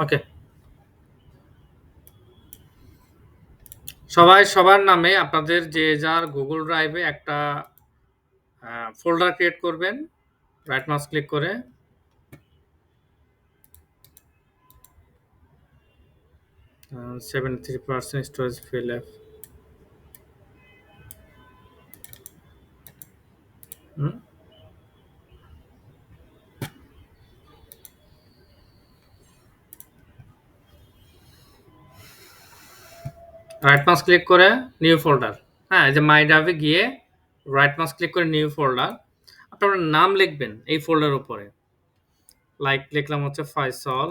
ওকে। সবাই সবার নামে আপনাদের যে যার গুগল ড্রাইভে একটা ফোল্ডার ক্রিয়েট করবেন রাইট মাউস ক্লিক করে। 73% storage fill up. Right mouse click করে নিউ ফোল্ডার। হ্যাঁ, এই যে মাই ড্রাইভে গিয়ে রাইট মাউস ক্লিক করে নিউ ফোল্ডার। আপনার নাম লিখবেন এই ফোল্ডার উপরে। লাইক লিখলাম হচ্ছে ফয়সল।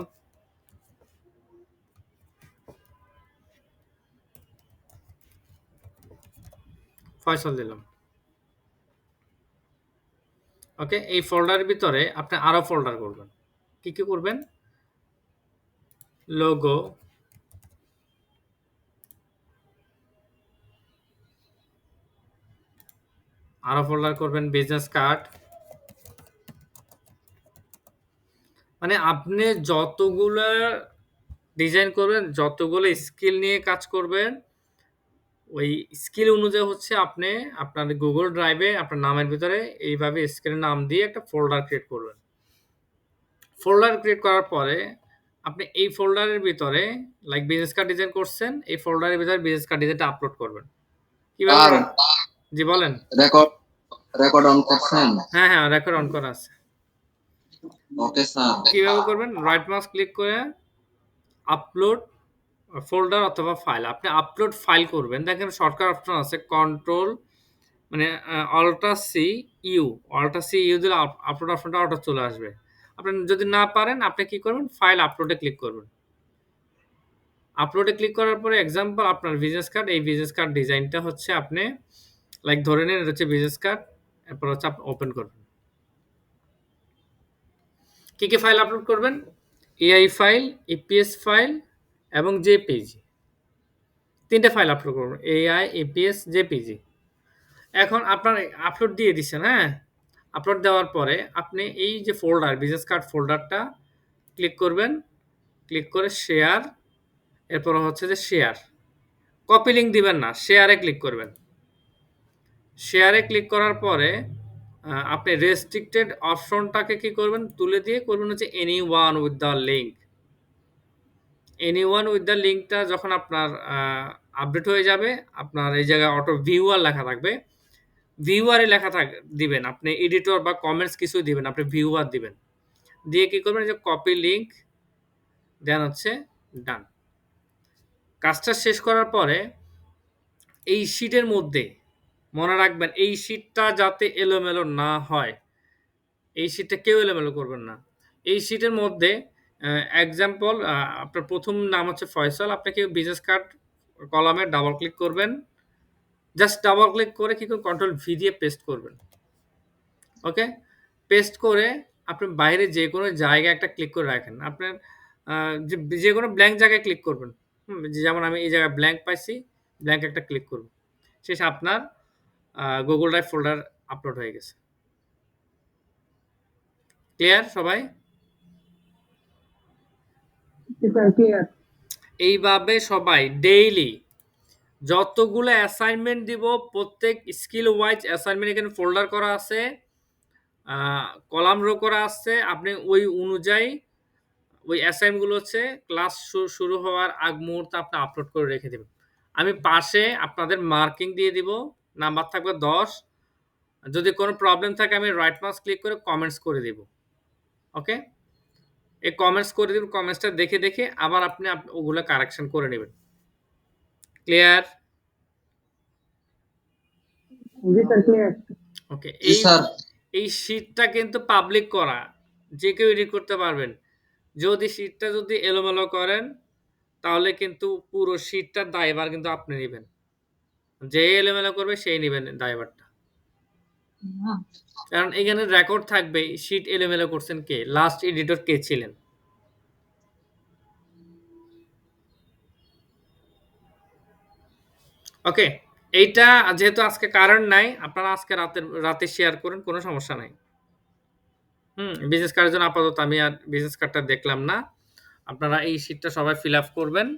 ফয়সল দিলাম। ওকে, এই ফোল্ডারের ভিতরে আপনি আরো ফোল্ডার করবেন। কি কি করবেন? লোগো, আরো ফোল্ডার করবেন বিজনেস কার্ড। মানে আপনি যতগুলো ডিজাইন করবেন, যতগুলো স্কিল নিয়ে কাজ করবেন, ওই স্কিল অনুযায়ী হচ্ছে আপনি আপনার গুগল ড্রাইভে আপনার নামের ভিতরে এইভাবে স্কিলের নাম দিয়ে একটা ফোল্ডার ক্রিয়েট করবেন। ফোল্ডার ক্রিয়েট করার পরে আপনি এই ফোল্ডারের ভিতরে লাইক বিজনেস কার্ড ডিজাইন করছেন, এই ফোল্ডারের ভিতরে বিজনেস কার্ড ডিজাইনটা আপলোড করবেন। কিভাবে? আর জি বলেন। রেকর্ড রেকর্ড অন করছেন? হ্যাঁ, হ্যাঁ, রেকর্ড অন করা আছে। Okay sir. কিভাবে করবেন? রাইট মাউস ক্লিক করে আপলোড ফোল্ডার অথবা ফাইল। আপনি আপলোড ফাইল করবেন। দেখেন শর্টকাট অপশন আছে কন্ট্রোল মানে alter C U. Alter C U দিলে আপলোড অপশনটা অটো চলে আসবে। আপনি যদি না পারেন আপনি কি করবেন? ফাইল আপলোডে ক্লিক করবেন। আপলোডে ক্লিক করার পরে এক্সাম্পল আপনার বিজনেস কার্ড, এই বিজনেস কার্ড ডিজাইনটা হচ্ছে আপনি লাইক ধরে নিন এটা হচ্ছে বিজনেস কার্ড। এরপর হচ্ছে আপনি ওপেন করবেন। কি, কি ফাইল আপলোড করবেন? এআই ফাইল, ইপিএস ফাইল এবং জেপিজি। ৩ টে ফাইল আপলোড করবেন। AI, EPS, JPG. এখন আপনার আপলোড দিয়ে দিচ্ছেন, হ্যাঁ? আপলোড দেওয়ার পরে আপনি এই যে ফোল্ডার, বিজনেস কার্ড ফোল্ডারটা ক্লিক করবেন। ক্লিক করে শেয়ার, এরপর হচ্ছে যে শেয়ার। কপি লিঙ্ক দিবেন না, শেয়ারে ক্লিক করবেন। শেয়ারে ক্লিক করার পরে আপনি রেস্ট্রিক্টেড অপশনটাকে কি করবেন? তুলে দিয়ে করবেন হচ্ছে anyone with the link. Anyone with the লিঙ্কটা যখন আপনার আপডেট হয়ে যাবে, আপনার এই জায়গায় অটো ভিউয়ার লেখা থাকবে। ভিউয়ারে লেখা দিবেন। আপনি এডিটর বা কমেন্টস কিছুই দিবেন না, আপনি ভিউয়ার দিবেন। দিয়ে কি করবেন? যে কপি লিঙ্ক দেন হচ্ছে ডান। কাজটা শেষ করার পরে এই শিটের মধ্যে মনে রাখবেন এই শিটটা যাতে এলোমেলো না হয়। এই শিটটা কেউ এলোমেলো করবেন না। এই শিটের মধ্যে এক্সাম্পল আপনার ১ম নাম হচ্ছে ফয়সাল। আপনি কি বিজনেস কার্ড কলামে ডাবল ক্লিক করবেন। জাস্ট ডাবল ক্লিক করে কি করবেন? কন্ট্রোল ভি দিয়ে পেস্ট করবেন। ওকে? পেস্ট করে আপনি বাইরে যেকোনো জায়গায় একটা ক্লিক করে রাখেন। আপনার আ যে যেকোনো ব্ল্যাংক জায়গায় ক্লিক করবেন। যেমন আমি এই জায়গায় ব্ল্যাংক পাইছি, ব্ল্যাংক একটা ক্লিক করব। শেষে আপনার Google Drive ফোল্ডার আপলোড হয়ে গেছে। ক্লিয়ার সবাই? জি স্যার, ক্লিয়ার। এইভাবে সবাই ডেইলি যতগুলো অ্যাসাইনমেন্ট দিব, প্রত্যেক স্কিল ওয়াইজ অ্যাসাইনমেন্ট এখানে ফোল্ডার করা আছে, কলাম রো করা আছে। আপনি ওই অনুযায়ী ওই অ্যাসাইনগুলো হচ্ছে ক্লাস শুরু হওয়ার আগ মুহূর্তে আপনি আপলোড করে রেখে দেবেন। আমি পাশে আপনাদের মার্কিং দিয়ে দিব। নাম্বার থাকবে ১০। যদি কোনো প্রবলেম থাকে আমি রাইট মাউস ক্লিক করে কমেন্টস করে দিব। ওকে? এই কমেন্টস করে দিবেন। কমেন্টসটা দেখে, দেখে আবার আপনি ওগুলো কারেকশন করে নেবেন। ক্লিয়ার? জি স্যার, ক্লিয়ার। ওকে। জি স্যার। এই শিটটা কিন্তু পাবলিক করা। যে কেউ এডিট করতে পারবেন। যদি শিটটা যদি এলোমেলো করেন, তাহলে কিন্তু পুরো শিটটার দায়ভার কিন্তু আপনি নিবেন। যে এলোমেলো করবে সেই নিবেন দায়ভারটা। কারণ এখানে রেকর্ড থাকবে শিট এলোমেলো করছেন কে? লাস্ট এডিটর কে ছিলেন? ওকে? এইটা যেহেতু আজকে কারেন্ট নাই, আপনারা আজকে রাতে শেয়ার করেন, কোনো সমস্যা নাই। বিজনেস কার্ডের জন্য আপাতত আমি আর বিজনেস কার্ডটা দেখলাম না। আপনারা এই শিটটা সবাই ফিল আপ করবেন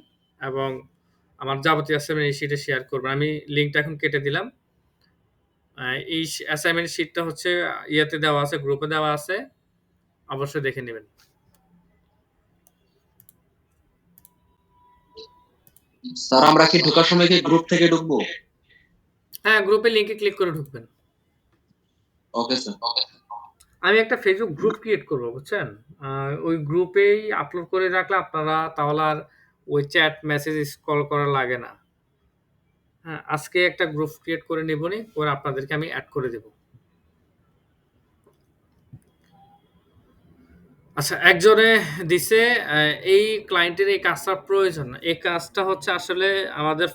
এবং আমার যাবতীয় অ্যাসাইনমেন্ট এই শিটে শেয়ার করবেন। আমি লিঙ্কটা এখন কেটে দিলাম। এই অ্যাসাইনমেন্ট শিটটা হচ্ছে ইয়েতে দেওয়া আছে, গ্রুপে দেওয়া আছে। অবশ্যই দেখে নেবেন। স্যার আমরা কি ঢোকার সময় কি গ্রুপ থেকে ঢুকবো? হ্যাঁ, গ্রুপে লিংকে ক্লিক করে ঢুকবেন। Okay sir. আমি একটা ফেসবুক গ্রুপ ক্রিয়েট করব, বুঝছেন? ওই গ্রুপেই আপলোড করে রাখলে আপনারা তাহলে আর ওই চ্যাট মেসেজ স্ক্রল করা লাগে না। হ্যাঁ, আজকে একটা গ্রুপ ক্রিয়েট করে নেবনি, করে আপনাদেরকে আমি এড করে দেব। আচ্ছা, একজনে দিছে এই ক্লায়েন্টের এই কাজটা প্রয়োজন। এই কাজটা হচ্ছে আসলে আমাদের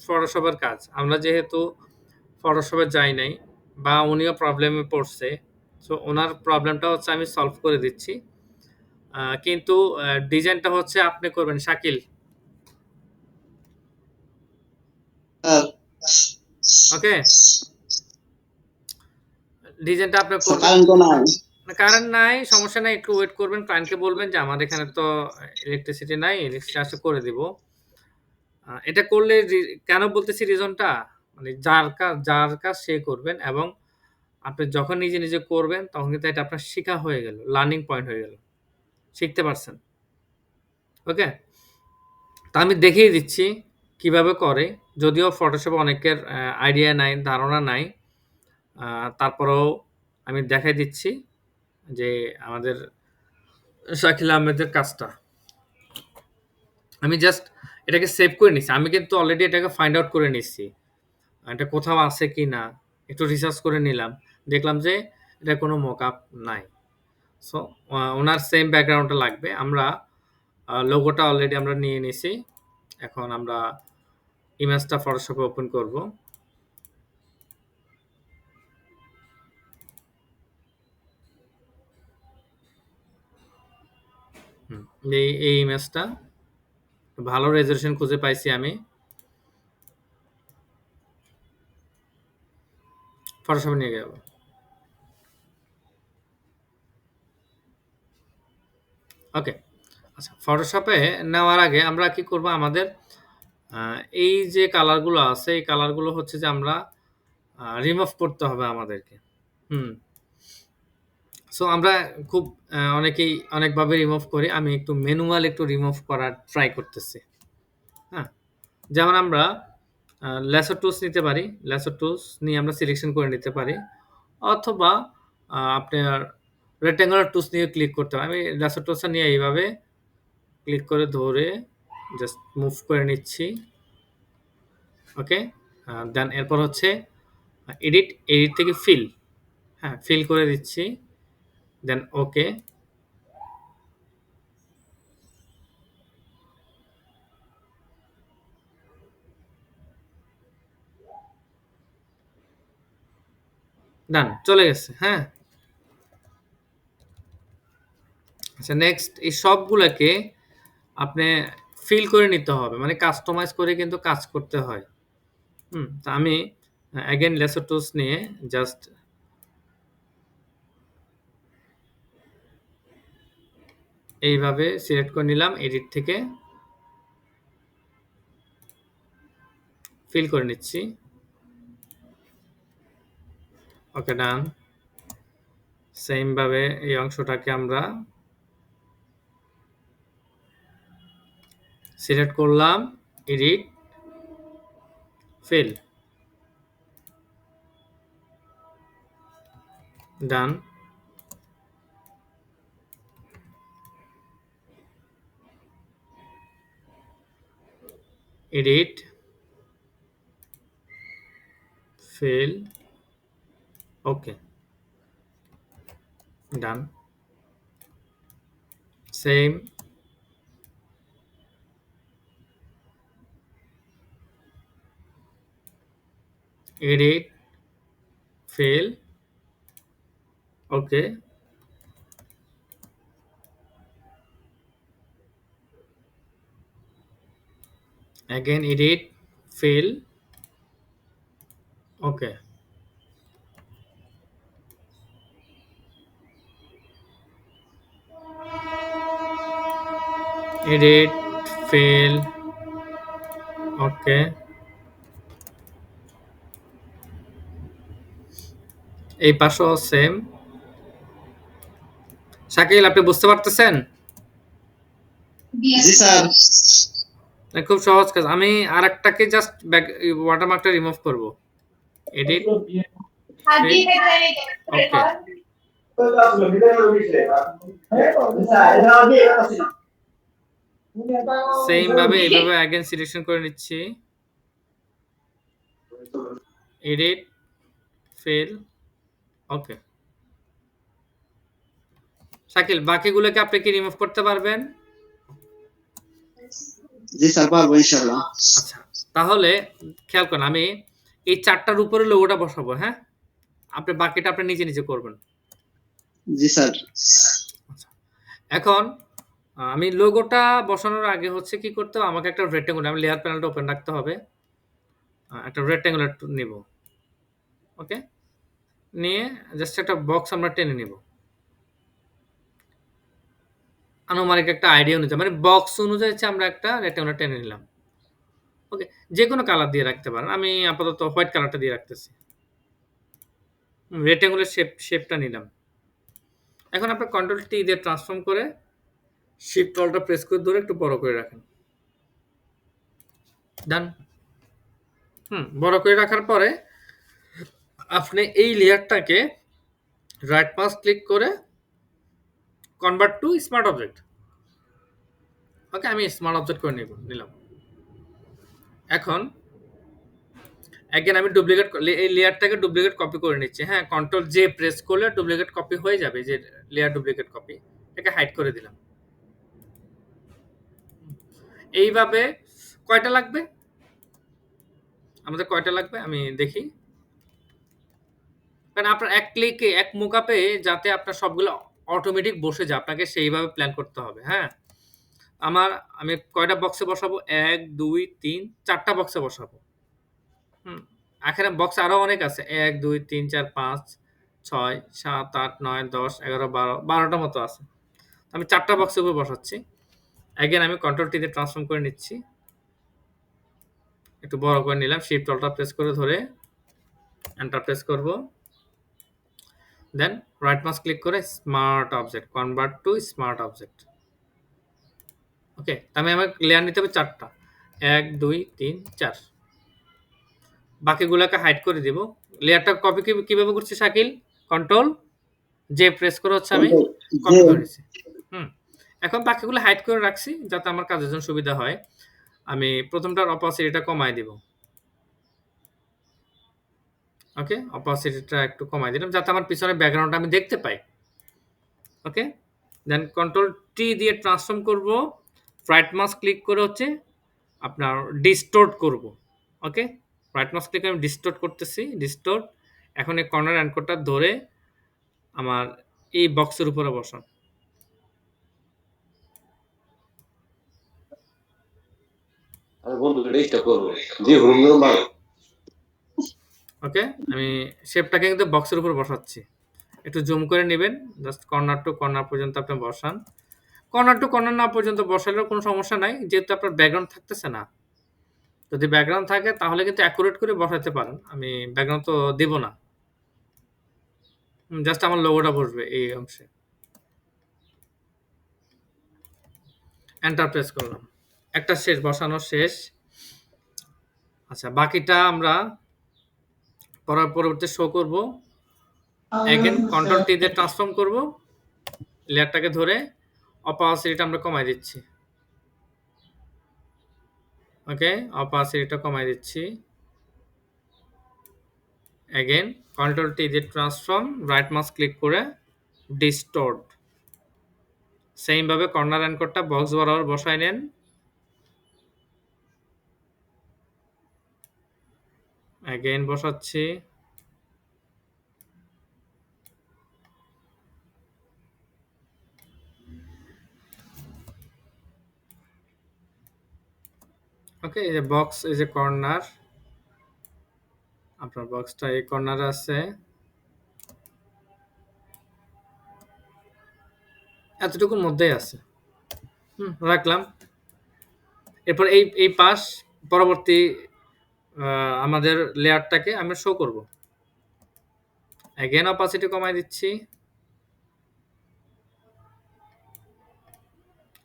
ফটোশপের কাজ। আমরা যেহেতু ফটোশপে যাই নাই বা উনিও প্রবলেমে পড়ছে। সো উনার প্রবলেমটা হচ্ছে আমি সলভ করে দিচ্ছি। কিন্তু ডিজাইনটা হচ্ছে আপনি করবেন, শাকিল। ওকে? ডিজাইনটা আপনি করবেন। কারেন্ট তো নাই। কারেন্ট নাই, সমস্যা নাই। একটু ওয়েট করবেন। ক্লায়েন্টকে বলবেন যে আমার এখানে তো ইলেকট্রিসিটি নাই, ইলেকট্রিসিটি আসলে করে দিব। এটা করলে কেন বলতেছি রিজনটা, মানে যার কাজ সে করবেন এবং আপনি যখন নিজে, নিজে করবেন তখন কিন্তু এটা আপনার শিখা হয়ে গেল। লার্নিং পয়েন্ট হয়ে গেল। শিখতে পারছেন। ওকে? তা আমি দেখিয়ে দিচ্ছি কিভাবে করে। যদিও ফটোশপে অনেকের আইডিয়া নাই, ধারণা নাই। তারপরেও আমি দেখাই দিচ্ছি যে আমাদের শাকিল আহমেদের কাজটা। আমি জাস্ট এটাকে সেভ করে নিচ্ছি। আমি কিন্তু অলরেডি এটাকে ফাইন্ড আউট করে নিচ্ছি। এটা কোথাও আছে কিনা একটু রিসার্চ করে নিলাম। দেখলাম যে এটা কোনো মকআপ নাই। সো ওনার সেম ব্যাকগ্রাউন্ডটা লাগবে। আমরা লোগোটা অলরেডি আমরা নিয়ে নিছি। এখন আমরা ইমেজটা ফটোশপে ওপেন করব। এই ইমেজটা ভালো রেজোলিউশন খুঁজে পাইছি আমি। ফটোশপে নিয়ে যাব। ওকে। আচ্ছা, ফটোশপে নেওয়ার আগে আমরা কি করব, আমাদের এই যে কালারগুলো আছে এই কালারগুলো হচ্ছে যে আমরা রিমুভ করতে হবে আমাদেরকে। হুম। সো আমরা খুব অনেকেই অনেকভাবে রিমুভ করি। আমি একটু ম্যানুয়াল একটু রিমুভ করার ট্রাই করতেছি। হ্যাঁ? যেমন আমরা ল্যাসো টুলস নিতে পারি। ল্যাসো টুলস নিয়ে আমরা সিলেকশন করে নিতে পারি। অথবা আপনার রেক্টেঙ্গুলার টুলস নিয়ে ক্লিক করতে হবে। আমি ল্যাসো টুলসটা নিয়ে এইভাবে ক্লিক করে ধরে জাস্ট মুভ করে নিচ্ছি। ওকে? দেন এরপর হচ্ছে এডিট, এডিট থেকে ফিল। হ্যাঁ, ফিল করে দিচ্ছি। দেন ওকে। ডান, চলে গেছে। হ্যাঁ? আচ্ছা, নেক্সট এই সবগুলাকে আপনি ফিল করে নিতে হবে। মানে কাস্টমাইজ করে কিন্তু কাজ করতে হয়। তো আমি এগেইন লেসো টুলস নিয়ে জাস্ট এইভাবে সিলেক্ট করে নিলাম, এডিট থেকে ফিল করে নিচ্ছি। ওকে, ডান। সেম ভাবে এই অংশটাকে আমরা সিলেক্ট করলাম, এডিট, ফিল, ডান। এডিট, ফিল, ওকে, ডান। সেম, এডিট, ফিল, ওকে, again edit, fill, ওকে। এডিট, ফিল, ওকে। এই পাশেও সেম। শাকিল, আপনি বুঝতে পারতেছেন? জি স্যার। খুব সহজ কাজ। আমি আরেকটাকে জাস্ট ওয়াটারমার্কটা রিমুভ করব। এডিট, ফিল, ওকে। সেম ভাবে এইভাবে अगेन সিলেকশন করে নিচ্ছি। এডিট, ফিল, ওকে। শাকিল, বাকিগুলোকে আপনি কি রিমুভ করতে পারবেন? জি স্যার, পারবো ইনশাআল্লাহ। আচ্ছা, তাহলে খেয়াল করেন, আমি এই ৪ টার উপরে লোগোটা বসাবো, হ্যাঁ? আপনি বাকিটা আপনি নিজে, নিজে করবেন। জি স্যার। আচ্ছা। এখন আমি লোগোটা বসানোর আগে হচ্ছে কি করতে হবে, আমাকে একটা রেক্টেঙ্গুলার, আমি লেয়ার প্যানেলটা ওপেন রাখতে হবে। একটা রেক্টেঙ্গুলার নিব। ওকে? নিয়ে জাস্ট একটা বক্স আমরা টেনে নিব। আনুমানিক একটা আইডিয়া অনুযায়ী, মানে বক্স অনুযায়ী হচ্ছে আমরা একটা রেক্টেঙ্গুলার টেনে নিলাম। ওকে? যেকোনো কালার দিয়ে রাখতে পারেন। আমি আপাতত হোয়াইট কালারটা দিয়ে রাখতেছি। রেক্টেঙ্গুলার শেপটা নিলাম। এখন আপনার কন্ট্রোল টি দিয়ে ট্রান্সফর্ম করে শিফট অল্টটা প্রেস করে ধরে একটু বড় করে রাখেন। ডান। বড় করে রাখার পরে আপনি এই লেয়ারটাকে রাইট মাউস ক্লিক করে কনভার্ট টু স্মার্ট অবজেক্ট। ওকে, আমি স্মার্ট অবজেক্ট করে নিলাম। এখন আমি ডুপ্লিকেট এই লেয়ারটাকে ডুপ্লিকেট কপি করে নিচ্ছি। হ্যাঁ, কন্ট্রোল জে প্রেস করলে ডুপ্লিকেট কপি হয়ে যাবে, যে লেয়ার ডুপ্লিকেট কপি। এটাকে হাইড করে দিলাম। এইভাবে কয়টা লাগবে? আমাদের কয়টা লাগবে আমি দেখি। কারণ আপনার এক ক্লিকে এক মুকআপে যাতে আপনার সবগুলো অটোমেটিক বসে যায়, আপনাকে সেইভাবে প্ল্যান করতে হবে, হ্যাঁ? আমি কয়টা বক্সে বসাবো? ১, ২, ৩, ৪ টা বক্সে বসাবো। হুম। এখানে বক্স আরো অনেক আছে। ১, ২, ৩, ৪, ৫, ৬, ৭, ৮, ৯, ১০, ১১, ১২, ১২ টার মতো আছে। আমি ৪ টা বক্সের উপর বসাচ্ছি। এগেইন আমি কন্ট্রোল টি দিয়ে ট্রান্সফর্ম করে নিচ্ছি। একটু বড় করে নিলাম। শিফট অল্টটা প্রেস করে ধরে এন্টার প্রেস করব। দেন রাইট মাউস ক্লিক করে smart object, convert to smart object. Okay? আমার লেয়ার নিতে হবে ৪ টা। ১, ২, ৩, ৪। বাকিগুলোকে হাইড করে দিব। লেয়ারটা কপি কিভাবে করছি শাকিল? কন্ট্রোল জে প্রেস করে হচ্ছে আমি কপি করে নিছি। এখন বাকিগুলো হাইড করে রাখছি যাতে আমার কাজের জন্য সুবিধা হয়। আমি প্রথমটার অপাসিটিটা কমায় দিব। ওকে? অপাসিটিটা একটু কমায় দিলাম যাতে আমার পিছনের ব্যাকগ্রাউন্ডটা আমি দেখতে পাই। ওকে? দেন কন্ট্রোল টি দিয়ে ট্রান্সফর্ম করব। রাইট মাউস ক্লিক করে হচ্ছে আপনার ডিস্টোর্ট করব। ওকে? রাইট মাউস ক্লিক করে আমি ডিস্টোর্ট করতেছি। ডিস্টোর্ট। এখন এই কর্নার অ্যাঙ্করটা ধরে আমার এই বক্সের উপরে বসান। ওকে? আমি শেপটাকে কিন্তু বক্সের উপর বসাচ্ছি। একটু জুম করে নিবেন। জাস্ট কর্নার টু কর্নার পর্যন্ত আপনি বসান। কর্নার টু কর্নার না পর্যন্ত বসালেও কোনো সমস্যা নাই। যেহেতু আপনার ব্যাকগ্রাউন্ড থাকতেছে না। যদি ব্যাকগ্রাউন্ড থাকে তাহলে কিন্তু অ্যাকুরেট করে বসাতে পারেন। আমি ব্যাকগ্রাউন্ড তো দিব না। জাস্ট আমার লোগোটা বসবে এই অংশে। এন্টার প্রেস করলাম। একটা শেষ, বসানো শেষ। আচ্ছা, বাকিটা আমরা পরবর্তীতে শো করব। এগেইন কন্ট্রোল টি দিয়ে ট্রান্সফর্ম করব। লেয়ারটাকে ধরে অপাসিটিটা আমরা কমায় দিচ্ছি। ওকে? অপাসিটিটা কমায় দিচ্ছি। এগেইন কন্ট্রোল টি দিয়ে ট্রান্সফর্ম, রাইট মাউস ক্লিক করে ডিস্টোর্ট। সেম ভাবে কর্নার অ্যাঙ্করটা বক্স বরাবর বসায় নেন। এগেইন বসাচ্ছি। ওকে? এই যে বক্স, এই যে কর্নার, আপনার বক্সটা এই কর্নারে আছে। এতটুকুর মধ্যেই আছে। রাখলাম। এরপর এই পাশ পরবর্তী আমাদের লেয়ারটাকে আমরা শো করব। এগেইন অপাসিটি কমায় দিচ্ছি।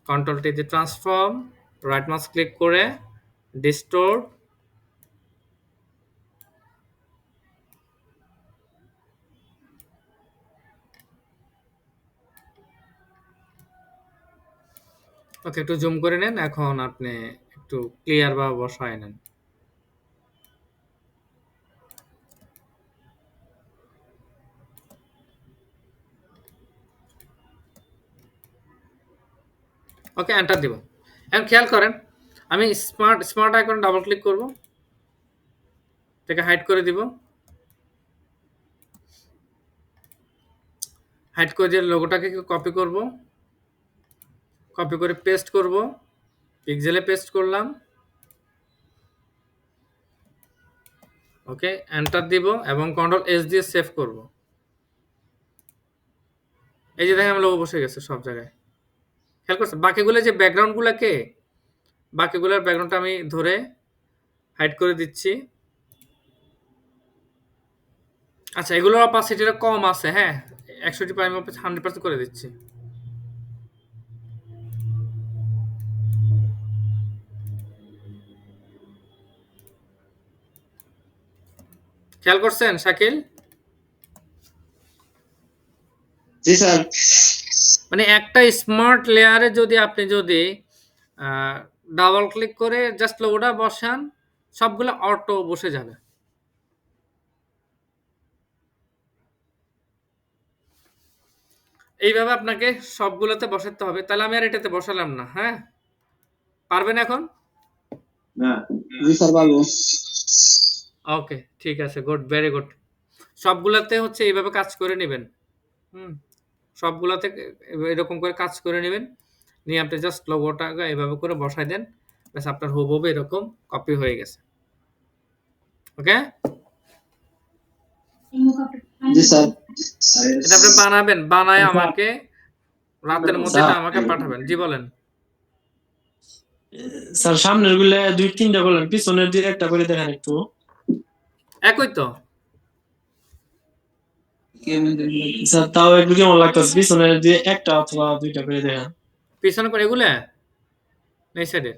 কন্ট্রোল টি দিয়ে ট্রান্সফর্ম, রাইট মাউস ক্লিক করে ডিস্টোর্ট, ওকে একটু জুম করে নেন। এখন আপনি একটু ক্লিয়ার বা বসায় নেন। ওকে এন্টার দিব। এখন খেয়াল করেন আমি স্মার্ট আইকনে ডাবল ক্লিক করব, এটাকে হাইড করে দিব। হাইড করে দিয়ে লোগোটাকে কপি করব, কপি করে পেস্ট করব, পিক্সেলে পেস্ট করলাম। ওকে এন্টার দিব এবং কন্ট্রোল এস দিয়ে সেভ করব। এই যে দেখেন লোগো বসে গেছে সব জায়গায়। খেয়াল করছেন বাকিগুলো যে ব্যাকগ্রাউন্ডগুলোকে, বাকিগুলোর ব্যাকগ্রাউন্ডটা আমি ধরে হাইড করে দিচ্ছি। আচ্ছা এগুলোর অপাসিটিটা কম আছে, হ্যাঁ 100টি প্রাইম 100% করে দিচ্ছি। খেয়াল করছেন শাকিল? জি স্যার। মানে একটা স্মার্ট লেয়ারে যদি আপনি যদি ডাবল ক্লিক করে জাস্ট লোগোটা বসান, সবগুলো অটো বসে যাবে। এইভাবে আপনাকে সবগুলোতে বসাতে হবে। তাহলে আমি আর এটাতে বসালাম না, হ্যাঁ? পারবেন এখন? জি স্যার পারবো। ওকে ঠিক আছে, গুড, ভেরি গুড। সবগুলাতে হচ্ছে এইভাবে কাজ করে নেবেন। হুম, সবগুলাতে এরকম করে কাজ করে নেবেন। নিয়ে আপনি জাস্ট লোগোটাকে এভাবে করে বসাই দেন। ব্যাস আপনার হুবহু এরকম কপি হয়ে গেছে। ওকে? জি স্যার। এটা আপনি বানাবেন, বানায় স্যার আমাকে রাতের মধ্যে এটা আমাকে পাঠাবেন। জি বলেন। স্যার সামনের গুলা 2-3টা করলেন, পিছনের দিয়ে একটা করে দেখেন একটু। একই তো। স্যার তাও একটু কেমন লাগতেছে, পিছনের দিয়ে একটা অথবা 2টা করে দেখেন। পিছনে করে এগুলা? এই সাইডে?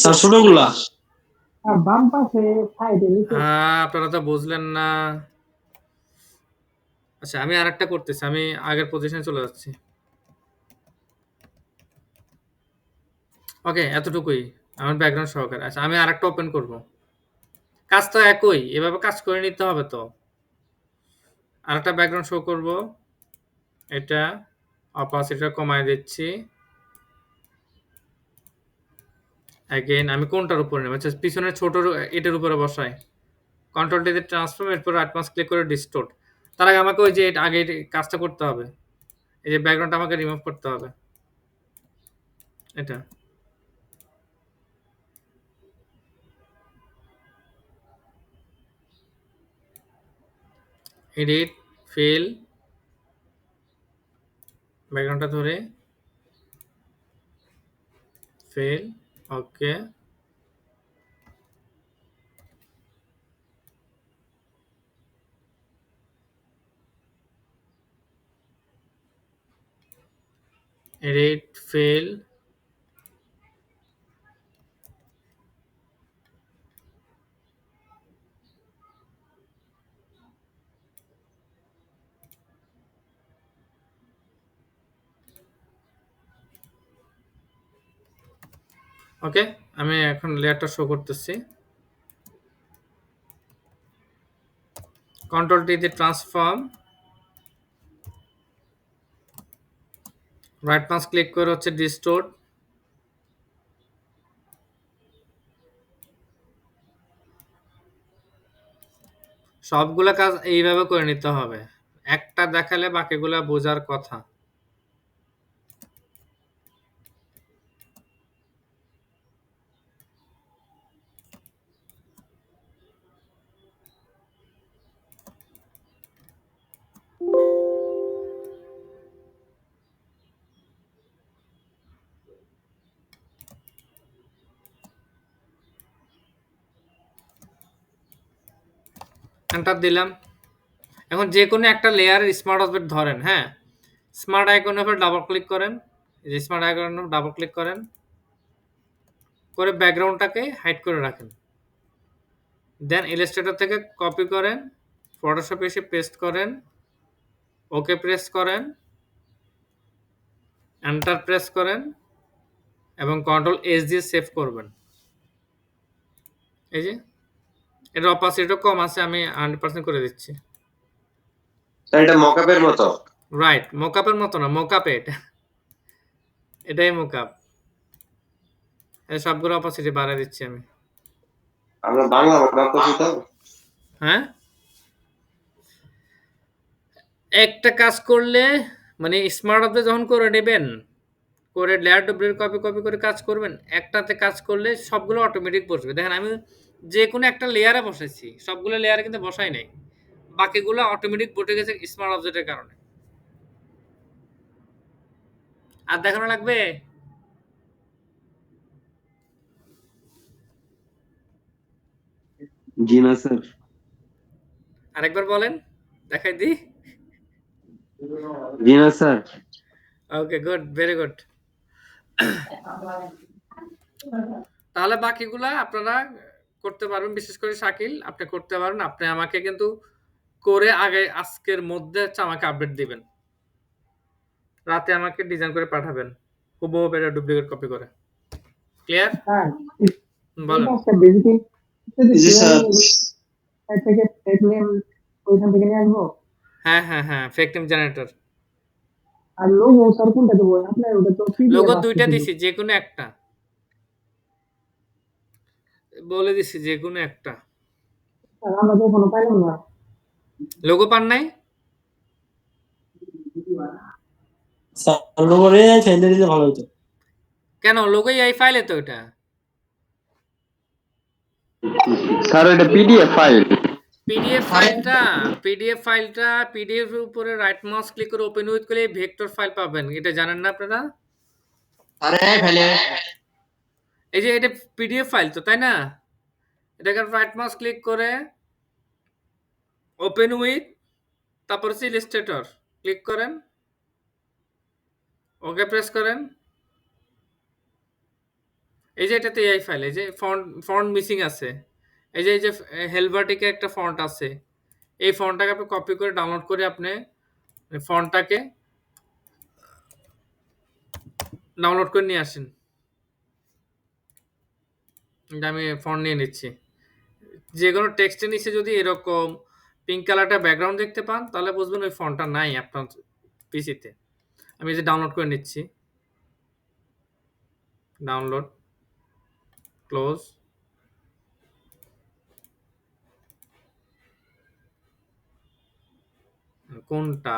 স্যার ছোটগুলা। বাম পাশে সাইডে নিচে আপনারা তো বুঝলেন না। আচ্ছা আমি আরেকটা করতেছি। আমি আগের পজিশনে চলে যাচ্ছি। ওকে এতটুকুই আমার ব্যাকগ্রাউন্ড সহকারে। আচ্ছা আমি আরেকটা ওপেন করব। কাজ তো একই, এভাবে কাজ করে নিতে হবে তো। আরেকটা ব্যাকগ্রাউন্ড শো করব। এটা অপাসিটিটা কমায় দিচ্ছি। এগেইন আমি কোনটার উপরে নেব? আচ্ছা পিছনের ছোট এটার উপরে বসাই। কন্ট্রোল টি দিয়ে ট্রান্সফর্ম, এরপর রাইট মাউস ক্লিক করে ডিস্টোর্ট। তার আগে আমাকে ওই যে আগে কাজটা করতে হবে। এই যে ব্যাকগ্রাউন্ডটা আমাকে রিমুভ করতে হবে। এটা এডিট, ফিল, ব্যাকগ্রাউন্ডটা ধরে ফিল, ওকে এডিট, ফিল, ওকে আমি এখন লেয়ারটা শো করতেছি। কন্ট্রোল টি দিয়ে ট্রান্সফর্ম, রাইট মাউস ক্লিক করে হচ্ছে ডিস্টোর্ট। সবগুলা কাজ এইভাবে করে নিতে হবে। একটা দেখালে বাকিগুলা বোঝার কথা। এন্টার দিলাম। এখন যে কোনো একটা লেয়ারের স্মার্ট অবজেক্ট ধরেন, হ্যাঁ? স্মার্ট আইকনের উপর ডাবল ক্লিক করেন। এই যে স্মার্ট আইকনের উপর ডাবল ক্লিক করেন। করে ব্যাকগ্রাউন্ডটাকে হাইড করে রাখেন। দেন ইলাস্ট্রেটর থেকে কপি করেন, ফটোশপে এসে পেস্ট করেন, ওকে প্রেস করেন, এন্টার প্রেস করেন এবং কন্ট্রোল এস দিয়ে সেভ করবেন। এই যে এটার অপাসিটিটা কম আছে, আমি 100% করে দিচ্ছি। স্যার এটা মকআপের মতো। রাইট, মোকআপের মতো না, মোকআপে এটা। এটাই মোকআপ। এই সবগুলো অপাসিটি বাড়ায় দিচ্ছি আমি। আমরা বাংলা মকআপ করছি তো। হ্যাঁ? একটা কাজ করলে মানে স্মার্ট অবজেক্ট যখন করে নেবেন, করে লেয়ার টু লেয়ার কপি করে কাজ করবেন, একটাতে কাজ করলে সবগুলো অটোমেটিক বসবে। দেখেন আমি যে কোনো একটা লেয়ারে বসাইছি, সবগুলো লেয়ারে কিন্তু বসাই নাই। বাকিগুলো অটোমেটিক বসে গেছে স্মার্ট অবজেক্টের কারণে। আর দেখানো লাগবে? জি না স্যার। আরেকবার বলেন, দেখাই দিই। জি না স্যার। ওকে, গুড, ভেরি গুড। তাহলে বাকিগুলা আপনারা করতে পারবেন, বিশেষ করে শাকিল আপনি করতে পারেন। আপনি আমাকে কিন্তু করে আগে আজকের মধ্যে হচ্ছে আমাকে আপডেট দিবেন। রাতে আমাকে ডিজাইন করে পাঠাবেন, হুবহু এটা ডুপ্লিকেট কপি করে। ক্লিয়ার? স্যার বলেন। একটা বেসিক জি স্যার। থেকে ফেক নেম ওইখান থেকে নিয়ে আসবো। হ্যাঁ, ফেক নেম জেনারেটর। আর লোগো স্যার কোনটা দেবো? আপনার ওটা তো লোগো পিডিএফ দুইটা আসছে। দিছি, যে কোনো একটা বলে দিছি, যে কোনো একটা। স্যার আমরা তো এখনো পাইলাম না। লোগো পান নাই? স্যার লোগোরে ফেলে দিলে ভালো হতো। কেন? লোগো এই ফাইলে তো এটা। স্যার এটা পিডিএফ ফাইল। পিডিএফ ফাইলটা পিডিএফ এর উপরে রাইট মাউস ক্লিক করে ওপেন উইথ করলে ভেক্টর ফাইল পাবেন। এটা জানেন না আপনারা? আরে ফেলে এই যে এটা পিডিএফ ফাইল তো, তাই না? এটাকে রাইট মাউস ক্লিক করে ওপেন উইথ, তারপর হচ্ছে ইলাস্ট্রেটর ক্লিক করেন, ওকে প্রেস করেন। এই যে এটাতে এই ফাইল, এই যে ফন্ট মিসিং আছে। এই যে হেলভার্টিকে একটা ফন্ট আছে। এই ফন্টটাকে আপনি কপি করে ডাউনলোড করে আপনি ফন্টটাকে ডাউনলোড করে নিয়ে আসেন। আমি ফন্ট নিয়ে নিচ্ছি। যে কোনো টেক্সটের নিচে যদি এরকম পিঙ্ক কালারটা ব্যাকগ্রাউন্ড দেখতে পান, তাহলে বুঝবেন ওই ফন্টটা নাই আপনার পিসিতে। আমি এই যে ডাউনলোড করে নিচ্ছি। Download, close. কোনটা?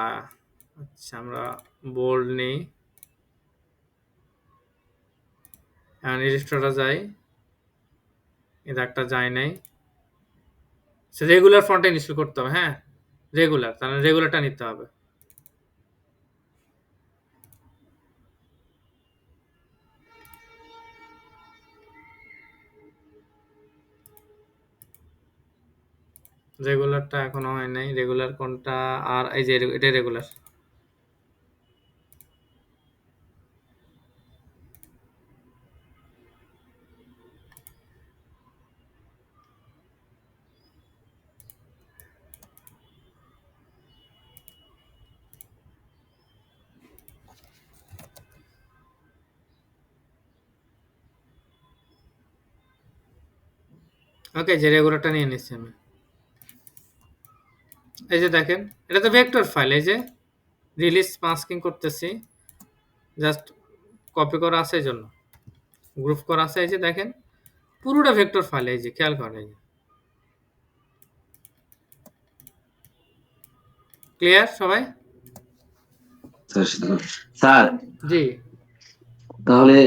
আচ্ছা, আমরা বোল্ড নেই। ইলাস্ট্রেটরে যাই, এটা একটা যায় নাই। রেগুলার ফন্টে ইনস্টল করতে হবে। হ্যাঁ, রেগুলার, তাহলে রেগুলারটা নিতে হবে। রেগুলারটা এখনো হয় নাই। রেগুলার কোনটা? আর এই যে এটা রেগুলার। ওকে, যে রেগুলারটা নিয়ে নিচ্ছি আমি। এই যে দেখেন, এটা তো ভেক্টর ফাইল। এই যে রিলিজ মাস্কিং করতেছি, জাস্ট কপি করা আছে এই জন্য, গ্রুপ করা আছে। এই যে দেখেন পুরোটা ভেক্টর ফাইল। এই যে খেয়াল করেন, এই যে ক্লিয়ার সবাই? স্যার জি, তাহলে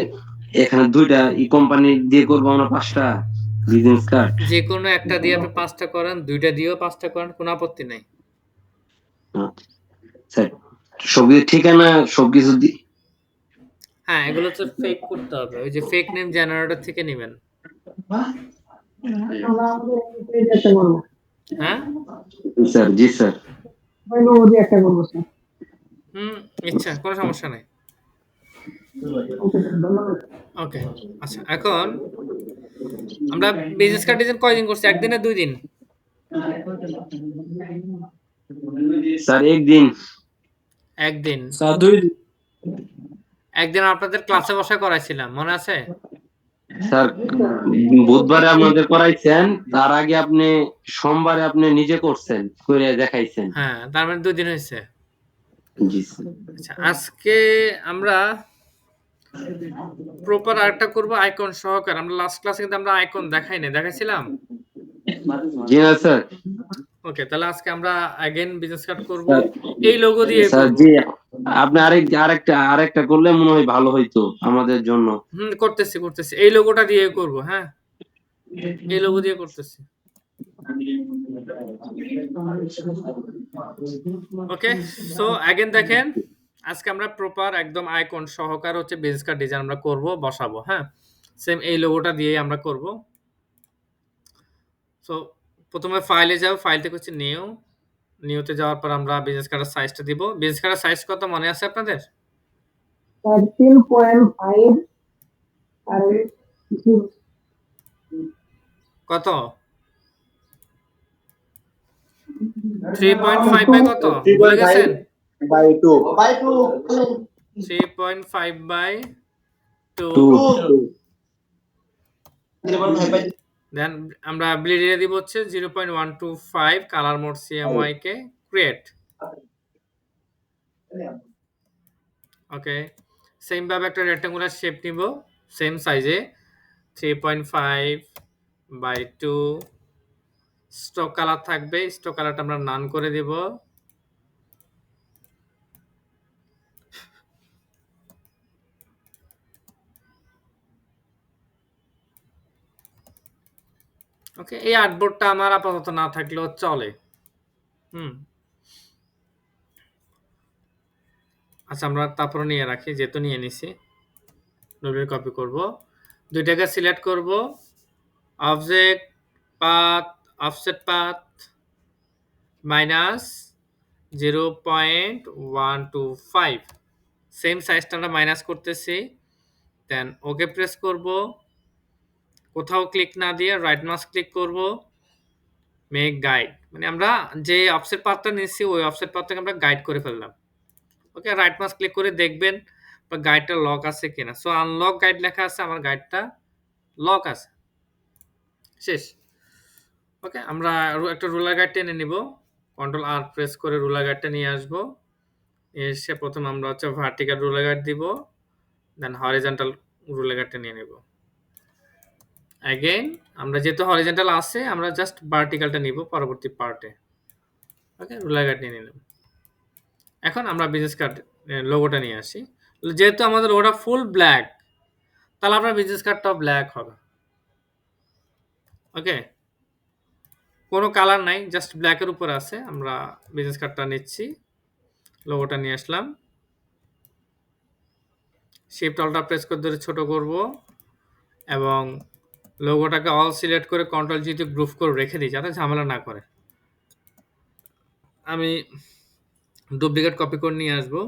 এখানে দুইটা কোম্পানি দিয়ে করবো আমরা 5টা বিজনেস কার্ড। যে কোনো একটা দিয়ে আপনি 5টা করেন, 2টা দিয়েও 5টা করেন, কোনো আপত্তি নাই। স্যার সবকিছু ঠিকানা সবকিছু হ্যাঁ, এগুলো তো ফেক করতে হবে। ওই যে ফেক নেম জেনারেটর থেকে নেবেন। আমরা আমাদের পেজ একটা করবো। হ্যাঁ? জি স্যার। ওই লোগো দিয়ে একটা করবো স্যার। ইচ্ছা কোনো সমস্যা নাই। ওকে স্যার, ধন্যবাদ। ওকে। আচ্ছা এখন আমরা বিজনেস কার্ড ডিজাইন কয়দিন করছি? ১ দিন না ২ দিন? স্যার একদিন। ১ দিন। স্যার 2 দিন। ১ দিন আপনাদের ক্লাসে বসে করাইছিলাম। মনে আছে? স্যার বুধবারে আমাদের করাইছেন, তার আগে আপনি সোমবারে আপনি নিজে করছেন, করে দেখাইছেন। হ্যাঁ, তার মানে ২ দিন হইছে। জি স্যার। আচ্ছা আজকে আমরা প্রপার আরেকটা করব আইকন সহকারে। আমরা লাস্ট ক্লাসে কিন্তু আমরা আইকন দেখাই নাই। দেখাইছিলাম? জি না স্যার। ওকে, তাহলে আজকে আমরা এগেইন বিজনেস কার্ড করব। স্যার এই লোগো দিয়ে স্যার করব। জি, আপনি আরেকটা করলে মনে হয় ভালো হইতো আমাদের জন্য। করতেছি। এই লোগোটা দিয়ে করব, হ্যাঁ? এই লোগো দিয়ে করতেছি। ওকে, সো এগেইন দেখেন আজকে আমরা প্রপার একদম আইকন সহকারে হচ্ছে বিজনেস কার্ড ডিজাইন আমরা করব, বসাবো, হ্যাঁ? সেম এই লোগোটা দিয়েই আমরা করব। সো প্রথমে ফাইলে যাব, ফাইল থেকে হচ্ছে নিউতে যাওয়ার পর আমরা বিজনেস কার্ডের সাইজটা দিব। বিজনেস কার্ডের সাইজ কত মনে আছে আপনাদের? 13.5 আর কত? 3.5 বাই কত? ভুলে গেছেন? 3.5 বাই 2। 2 দেন আমরা ব্লিডে দিব হচ্ছে 0.125 কালার মোড CMYK কে ক্রিয়েট। ওকে, সেম ভাবে একটা রেক্ট্যাঙ্গুলার শেপ নিব সেম সাইজে 3.5 বাই 2। স্টক কালার থাকবে, স্টক কালারটা আমরা নান করে দিব। ওকে, এই আর্টবোর্ডটা আমার আপাতত না থাকলেও চলে। আচ্ছা আমরা তারপরে নিয়ে রাখি, যেহেতু নিয়ে নিছি ডব্লিউ কপি করব। দুইটাকে সিলেক্ট করব, object path, offset path minus 0.125। Same সাইজটা আমরা মাইনাস করতেছি। দেন ওকে প্রেস করব। কোথাও ক্লিক না দিয়ে রাইট মাউস ক্লিক করব, মেক গাইড, মানে আমরা যে অফসেট পাথটা নিচ্ছি ওই অফসেট পাথটাকে আমরা গাইড করে ফেললাম। ওকে, রাইট মাউস ক্লিক করে দেখবেন বা গাইডটা লক আছে কিনা। সো আনলক গাইড লেখা আছে, আমার গাইডটা লক আছে। শেষ। ওকে, আমরা একটা রুলার গাইড টেনে নিব। কন্ট্রোল আর প্রেস করে রুলার গাইডটা নিয়ে আসবো। এসে প্রথম আমরা হচ্ছে ভার্টিক্যাল রুলার গাইড দিব, দেন হরিজন্টাল রুলার গাইডটা নিয়ে নেব। অ্যাগেইন আমরা যেহেতু হরিজন্টাল আছে আমরা জাস্ট ভার্টিক্যালটা নিব পরবর্তী পার্টে। ওকে, রুলার গাইড নিয়ে নিলাম। এখন আমরা বিজনেস কার্ড লোগোটা নিয়ে আসি। যেহেতু আমাদের ওটা ফুল ব্ল্যাক, তাহলে আপনার বিজনেস কার্ডটাও ব্ল্যাক হবে। ওকে, কোনো কালার নাই, জাস্ট ব্ল্যাকের উপর আছে। আমরা বিজনেস কার্ডটা নিচ্ছি, লোগোটা নিয়ে আসলাম। শিফট অলটা প্রেস করে ধরে ছোট করব এবং লোগোটাকে অল সিলেক্ট করে কন্ট্রোল জি তে গ্রুপ করে রেখে দিই যাতে ঝামেলা না করে। আমি ডুপ্লিকেট কপি করে নিয়ে আসবো।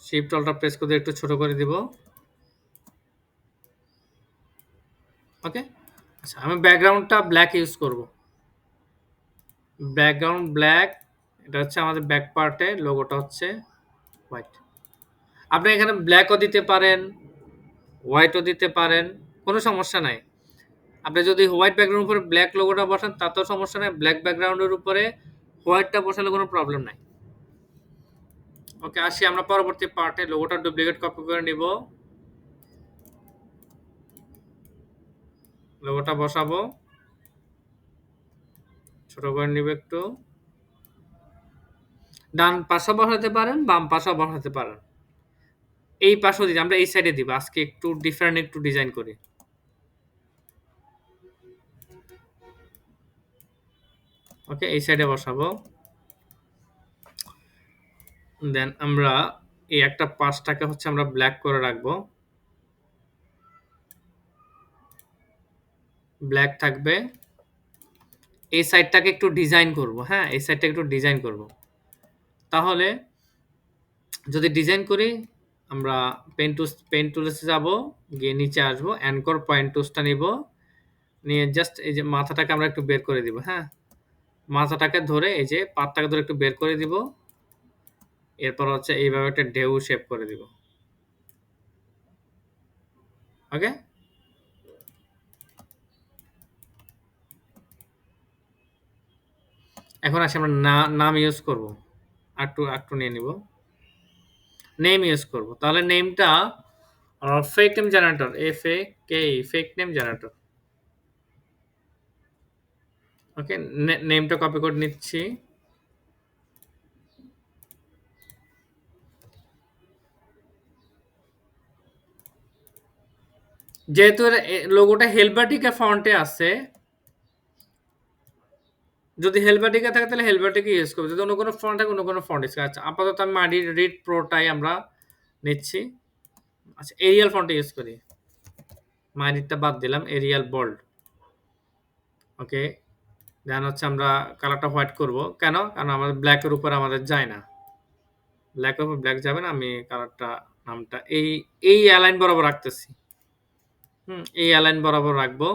শিফট অলটা প্রেস করে একটু ছোট করে দিব। ওকে, আচ্ছা আমি ব্যাকগ্রাউন্ডটা ব্ল্যাক ইউজ করব। ব্যাকগ্রাউন্ড ব্ল্যাক, এটা হচ্ছে আমাদের ব্যাক পার্টে, লোগোটা হচ্ছে হোয়াইট। আপনি এখানে ব্ল্যাকও দিতে পারেন, হোয়াইটও দিতে পারেন, কোনো সমস্যা নাই। আপনি যদি হোয়াইট ব্যাকগ্রাউন্ডের উপরে ব্ল্যাক লোগোটা বসান তাতেও সমস্যা নাই, ব্ল্যাক ব্যাকগ্রাউন্ডের উপরে হোয়াইটটা বসালে কোনো প্রবলেম নাই। ওকে, আসি আমরা পরবর্তী পার্টে। লোগোটা ডুপ্লিকেট কপি করে নিব, লোগোটা বসাবো, ছোট করে নিব একটু। ডান পাশে বসাতে পারেন, বাম পাশে বসাতে পারেন। এই পাশেও দিই, আমরা এই সাইডে দিব। আজকে একটু ডিফারেন্ট একটু ডিজাইন করি। ওকে, এই সাইডে বসাবো। দেন আমরা এই একটা পাশটাকে হচ্ছে আমরা ব্ল্যাক করে রাখবো। ব্ল্যাক থাকবে। এই সাইডটাকে একটু ডিজাইন করব, হ্যাঁ? এই সাইডটা একটু ডিজাইন করব। তাহলে যদি ডিজাইন করি, আমরা পেন টুলসে যাব, গিয়ে নিচে আসবো, অ্যাঙ্কর পয়েন্ট টুলসটা নিব, নিয়ে জাস্ট এই যে মাথাটাকে আমরা একটু বের করে দিব, হ্যাঁ? মাথাটাকে ধরে এই যে পাতটাকে ধরে একটু বের করে দিব। এরপর হচ্ছে এইভাবে একটা ঢেউ শেপ করে দিব। ওকে? এখন আসি আমরা নাম ইউজ করব। আরেকটু নিয়ে নিব। নেম ইউজ করব। তাহলে নেমটা fake name generator, FAKE, fake name generator. Okay? নেমটা কপি করে নিচ্ছি। যেহেতু লোগোটা হেলভেটিকা ফন্টে আছে, যদি হেলভেটিকা থাকে তাহলে হেলভেটিকা ইউজ করব। যদি অন্য কোনো ফন্ট থাকে অন্য কোনো ফন্ট ইউজ করব। আচ্ছা, আপাতত আমি মাডি রিড প্রোটাই আমরা নিচ্ছি। আচ্ছা, এরিয়াল ফন্ট ইউজ করি। মাইরিডটা বাদ দিলাম, এরিয়াল বোল্ড। ওকে? দেন হচ্ছে আমরা কালারটা হোয়াইট করব। কেন? কারণ আমাদের ব্ল্যাকের উপর আমাদের যায় না। ব্ল্যাকের উপর ব্ল্যাক যাবে না। আমি কালারটা নামটা এই অ্যালাইন বরাবর রাখতেছি। এই অ্যালাইন বরাবর রাখবো।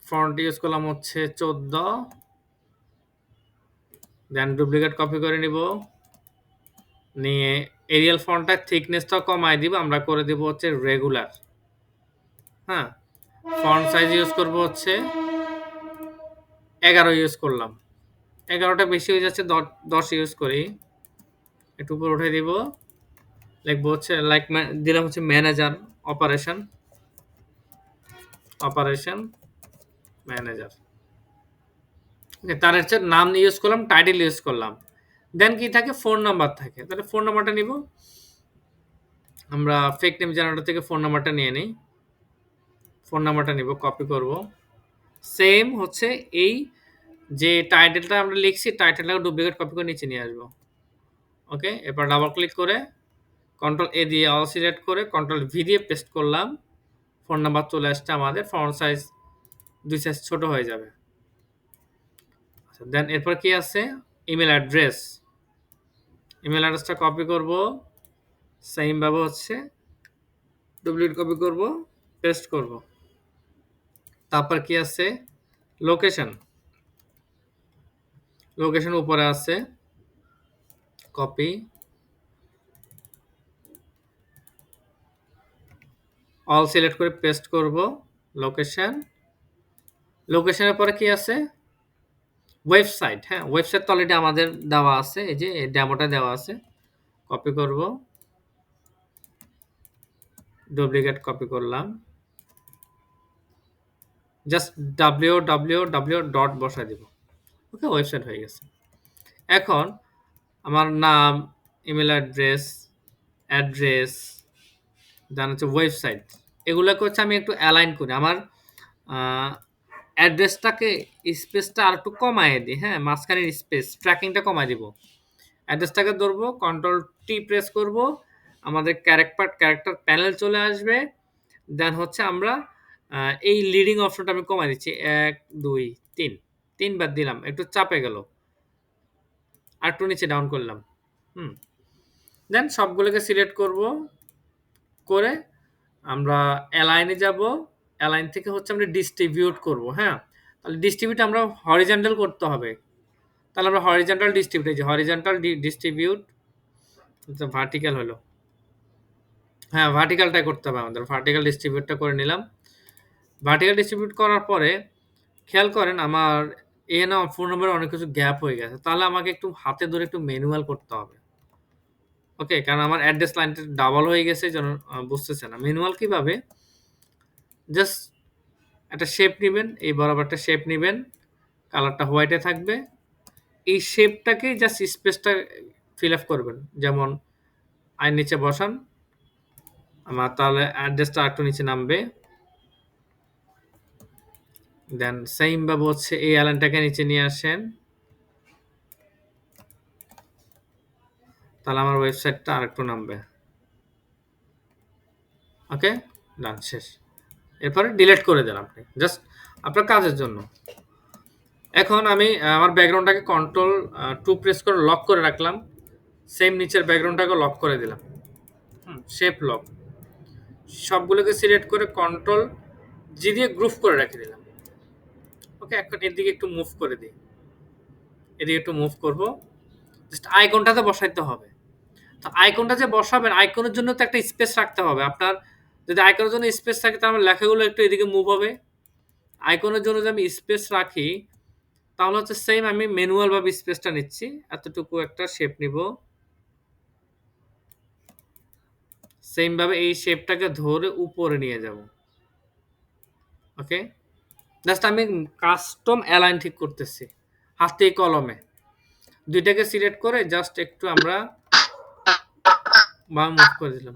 ফন্ট ইউজ করলাম হচ্ছে 14। দেন ডুপ্লিকেট কপি করে নিব। নিয়ে এরিয়াল ফন্টটার থিকনেসটা কমায় দিব। আমরা করে দিব হচ্ছে রেগুলার। হ্যাঁ? ফন্ট সাইজ ইউজ করব হচ্ছে 11 ইউজ করলাম। 11টা বেশি হয়ে যাচ্ছে, 10 ইউজ করি। একটু উপরে উঠে দিব। লিখবো হচ্ছে দিলাম হচ্ছে ম্যানেজার অপারেশন ম্যানেজার। ওকে, তার হচ্ছে নাম ইউজ করলাম, টাইটেল ইউজ করলাম। দেন কি থাকে? ফোন নাম্বার থাকে। তাহলে ফোন নাম্বারটা নিব। আমরা ফেক নেম জেনারেটর থেকে ফোন নাম্বারটা নিয়ে নিই। ফোন নাম্বারটা নিব, কপি করব। সেম হচ্ছে এই যে টাইটেলটা আমরা লিখছি, টাইটেলটাকে ডুপ্লিকেট কপি করে নিচে নিয়ে আসবো। ওকে? এরপর ডাবল ক্লিক করে কন্ট্রোল A দিয়ে অল সিলেক্ট করে কন্ট্রোল V দিয়ে পেস্ট করলাম। ফোন নাম্বার চলে আসছে আমাদের। ফন্ট সাইজ 2 সাইজ ছোট হয়ে যাবে। আচ্ছা, দেন এরপর কি আছে? Email address. ইমেল অ্যাড্রেসটা কপি করব। সেম ভাবে হচ্ছে ডুপ্লিকেট কপি করব, পেস্ট করব। তারপর কি আছে? লোকেশন। লোকেশন উপরে আছে, কপি, অল সিলেক্ট করে পেস্ট করব। লোকেশনের পরে কি আছে? ওয়েবসাইট। হ্যাঁ, ওয়েবসাইট তো অলরেডি আমাদের দেওয়া আছে। এই যে ডেমোটা দেওয়া আছে। কপি করব, ডুপ্লিকেট কপি করলাম। জাস্ট www ডট বসায় দিব। ওকে, ওয়েবসাইট হয়ে গেছে। এখন আমার নাম, ইমেল অ্যাড্রেস, দেন হচ্ছে ওয়েবসাইট। এগুলোকে হচ্ছে আমি একটু অ্যালাইন করি। আমার অ্যাড্রেসটাকে স্পেসটা আর একটু কমায় দিই। হ্যাঁ, মাঝখানের স্পেস ট্র্যাকিংটা কমায় দিব। অ্যাড্রেসটাকে ধরবো, কন্ট্রোল টি প্রেস করব, আমাদের ক্যারেক্টার প্যানেল চলে আসবে। দেন হচ্ছে আমরা এই লিডিং অপশনটা আমি কমায় দিচ্ছি। 1 2 3 বার দিলাম, একটু চাপে গেল। আর একটু নিচে ডাউন করলাম। দেন সবগুলোকে সিলেক্ট করব, করে আমরা অ্যালাইনে যাব। অ্যালাইন থেকে হচ্ছে আমরা ডিস্ট্রিবিউট করব। হ্যাঁ, তাহলে ডিস্ট্রিবিউট আমরা হরিজন্টাল করতে হবে। তাহলে আমরা হরিজন্টাল ডিস্ট্রিবিউট, এই যে হরিজন্টাল ডিস্ট্রিবিউট, ভার্টিক্যাল হলো। হ্যাঁ, ভার্টিক্যালটাই করতে হবে আমাদের। ভার্টিক্যাল ডিস্ট্রিবিউটটা করে নিলাম। ভার্টিক্যাল ডিস্ট্রিবিউট করার পরে খেয়াল করেন আমার এখানে ফোন নম্বরে অনেক কিছু গ্যাপ হয়ে গেছে। তাহলে আমাকে একটু হাতে ধরে একটু ম্যানুয়াল করতে হবে। ওকে, কারণ আমার অ্যাড্রেস লাইনটা ডাবল হয়ে গেছে, যেন বুঝতেছে না। ম্যানুয়াল কিভাবে? জাস্ট একটা শেপ নিবেন, এই বরাবর একটা শেপ নিবেন, কালারটা হোয়াইটে থাকবে। এই শেপটাকে জাস্ট স্পেসটা ফিল আপ করবেন। যেমন আইন নিচে বসান আমার, তাহলে অ্যাড্রেসটা একটু নিচে নামবে। দেন সেম ভাবে হচ্ছে এই অ্যালাইনটাকে নিচে নিয়ে আসেন, তাহলে আমার ওয়েবসাইটটা আরেকটু নামবে। ওকে, ডান, শেষ। এরপরে ডিলিট করে দেন আপনি জাস্ট আপনার কাজের জন্য। এখন আমি আমার ব্যাকগ্রাউন্ডটাকে কন্ট্রোল 2 প্রেস করে লক করে রাখলাম। সেম নিচের ব্যাকগ্রাউন্ডটাকে লক করে দিলাম। Shape lock. সবগুলোকে সিলেক্ট করে কন্ট্রোল জি দিয়ে গ্রুপ করে রেখে দিলাম। ওকে, এখন এদিকে একটু মুভ করে দিই। এদিকে একটু মুভ করব। জাস্ট আইকনটাতে বসাইতে হবে। তো আইকনটা যে বসাবেন, আইকনের জন্য তো একটা স্পেস রাখতে হবে। আপনার যদি আইকনের জন্য স্পেস থাকে তাহলে লেখাগুলো একটু এদিকে মুভ হবে। আইকনের জন্য যদি আমি স্পেস রাখি তাহলে হচ্ছে সেম আমি ম্যানুয়াল ভাবে স্পেসটা নিচ্ছি। এতটুকু একটা শেপ নিব। সেম ভাবে এই শেপটাকে ধরে উপরে নিয়ে যাব। ওকে, জাস্ট আমি কাস্টম অ্যালাইন ঠিক করতেছি হাতে কলমে। দুইটাকে সিলেক্ট করে জাস্ট একটু আমরা বা মুভ করে দিলাম।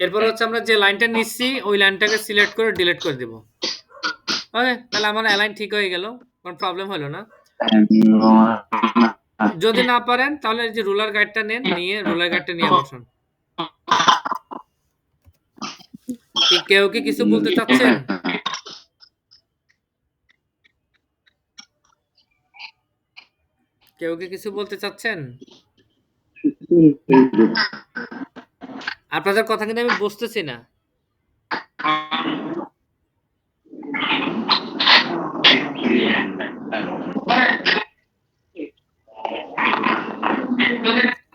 এরপর হচ্ছে আমরা যে লাইনটা নিচ্ছি ওই লাইনটাকে সিলেক্ট করে ডিলিট করে দিব। ওকে, তাহলে আমার অ্যালাইন ঠিক হয়ে গেল, কোনো প্রবলেম হলো না। যদি না পারেন তাহলে এই যে রুলার গাইডটা নেন, নিয়ে রুলার গাইডটা নিয়ে বসান। কেউ কি কিছু বলতে চাচ্ছেন? কেউ কি কিছু বলতে চাচ্ছেন? আপনাদের কথা কিন্তু আমি বুঝতেছি না।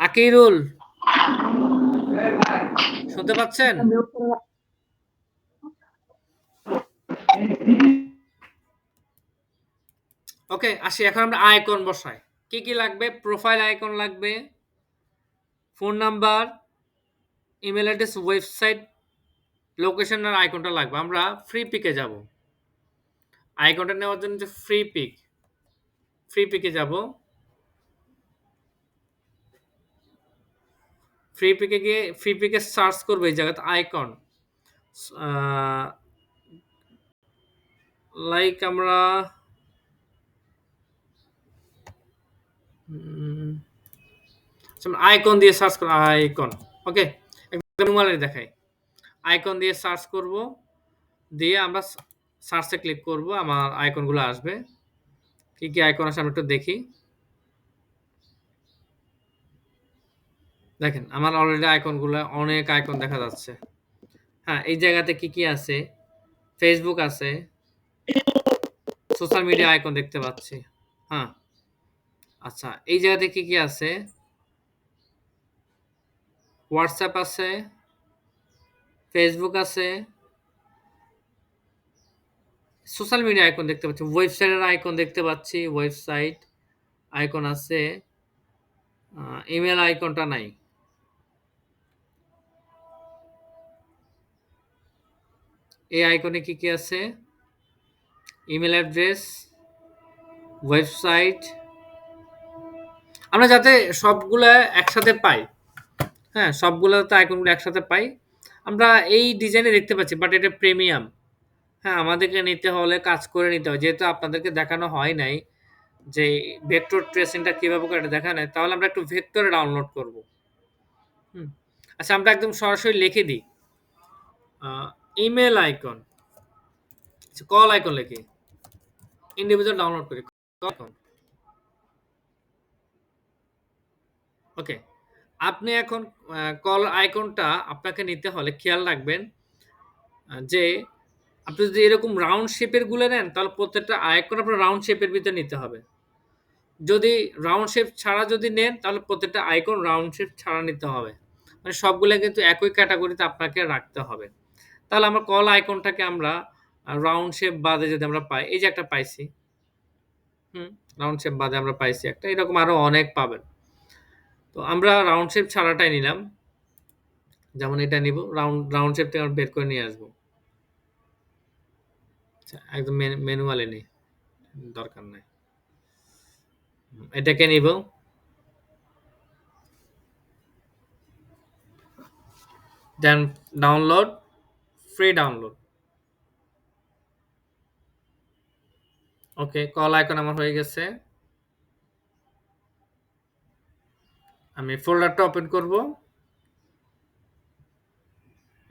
আকিরুল, শুনতে পাচ্ছেন? ওকে, আসি এখন আমরা আইকন বসাই। কি কি লাগবে? প্রোফাইল আইকন লাগবে, phone number, email address, website, location আর আইকনটা লাগবে। আমরা ফ্রি পিকে যাব। আইকনটা নেওয়ার জন্য যে ফ্রি পিকে যাব। ফ্রি পিকে গিয়ে ফ্রি পিকে সার্চ করবো এই জায়গাতে আইকন। লাইক আমরা আইকন দিয়ে সার্চ করব। আইকন, ওকে, একদম নরমালি দেখাই। আইকন দিয়ে সার্চ করব, দিয়ে আমরা সার্চে ক্লিক করব, আমার আইকনগুলো আসবে। কি কি আইকন আছে আমরা একটু দেখি। দেখেন আমার অলরেডি আইকনগুলো, অনেক আইকন দেখা যাচ্ছে। হ্যাঁ, এই জায়গাতে কি কি আছে? ফেসবুক আছে, সোশ্যাল মিডিয়া আইকন দেখতে পাচ্ছি। হ্যাঁ, আচ্ছা, এই জায়গাতে কি কি আছে? হোয়াটসঅ্যাপ আছে, ফেসবুক আছে, সোশ্যাল মিডিয়া আইকন দেখতে পাচ্ছি, ওয়েবসাইটের আইকন দেখতে পাচ্ছি, ওয়েবসাইট আইকন আছে, ইমেল আইকনটা নাই। এই আইকনে কি কি আছে? Email address, website. আমরা যাতে সবগুলা একসাথে পাই, হ্যাঁ, সবগুলোতে আইকনগুলো একসাথে পাই। আমরা এই ডিজাইনে দেখতে পাচ্ছি, বাট এটা প্রিমিয়াম। হ্যাঁ, আমাদেরকে নিতে হলে কাজ করে নিতে হয়। যেহেতু আপনাদেরকে দেখানো হয় নাই যে ভেক্টর ট্রেসিংটা কিভাবে করে এটা দেখা নাই, তাহলে আমরা একটু ভেক্টরে ডাউনলোড করব। আচ্ছা, আমরা একদম সরাসরি লিখে দিই ইমেল আইকন, কল আইকন লিখি, ইন্ডিভিজুয়াল ডাউনলোড করি আইকন। ওকে, আপনি এখন কল আইকনটা আপনাকে নিতে হলে খেয়াল রাখবেন যে আপনি যদি এরকম রাউন্ড শেপের গুলো নেন তাহলে প্রত্যেকটা আইকন আপনার রাউন্ড শেপের ভিতরে নিতে হবে। যদি রাউন্ড শেপ ছাড়া যদি নেন তাহলে প্রত্যেকটা আইকন রাউন্ড শেপ ছাড়া নিতে হবে। মানে সবগুলো কিন্তু একই ক্যাটাগরিতে আপনাকে রাখতে হবে। তাহলে আমরা কল আইকনটাকে আমরা রাউন্ড শেপ বাদে যদি আমরা পাই, এই যে একটা পাইছি, রাউন্ড শেপ বাদে আমরা পাইছি একটা, এরকম আরো অনেক পাবেন। তো আমরা রাউন্ড শেপ ছাড়াটাই নিলাম। যেমন এটা নিব, রাউন্ড শেপটা আমরা বের করে নিয়ে আসবো। আচ্ছা, একদম ম্যানুয়ালি নেই, দরকার নাই। এটাকে নিব, দেন ডাউনলোড, ফ্রি ডাউনলোড। ওকে, কল আইকন আমার হয়ে গেছে। আমি ফোল্ডারটা ওপেন করব,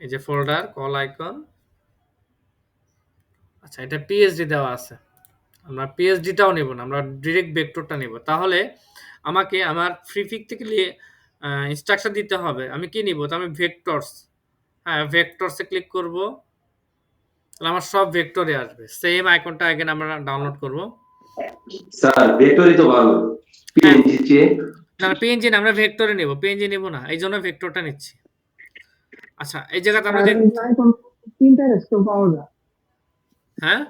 এই যে ফোল্ডার কল আইকন। আচ্ছা, এটা পিএসডি দেওয়া আছে। আমরা পিএসডিটাও নেব না, আমরা ডিরেক্ট ভেক্টরটা নেব। তাহলে আমাকে আমার প্রিফিক থেকে ইনস্ট্রাকশন দিতে হবে। আমি কি নিব? তো আমি ভেক্টরস, হ্যাঁ ভেক্টরসে ক্লিক করব। তাহলে আমার সব ভেক্টরে আসবে। সেম আইকনটা আগে আমরা ডাউনলোড করব। স্যার ভেক্টরই তো ভালো হ্যাঁ, পিএনজি চেয়ে। না পিএনজি না, আমরা ভেক্টরে নেব, পিএনজি নেব না, এই জন্য ভেক্টরটা নিচ্ছি। আচ্ছা, এই জায়গাতে আমরা আর এই আইকন পিন্টারেস্টেও পাওয়া যায়। হ্যাঁ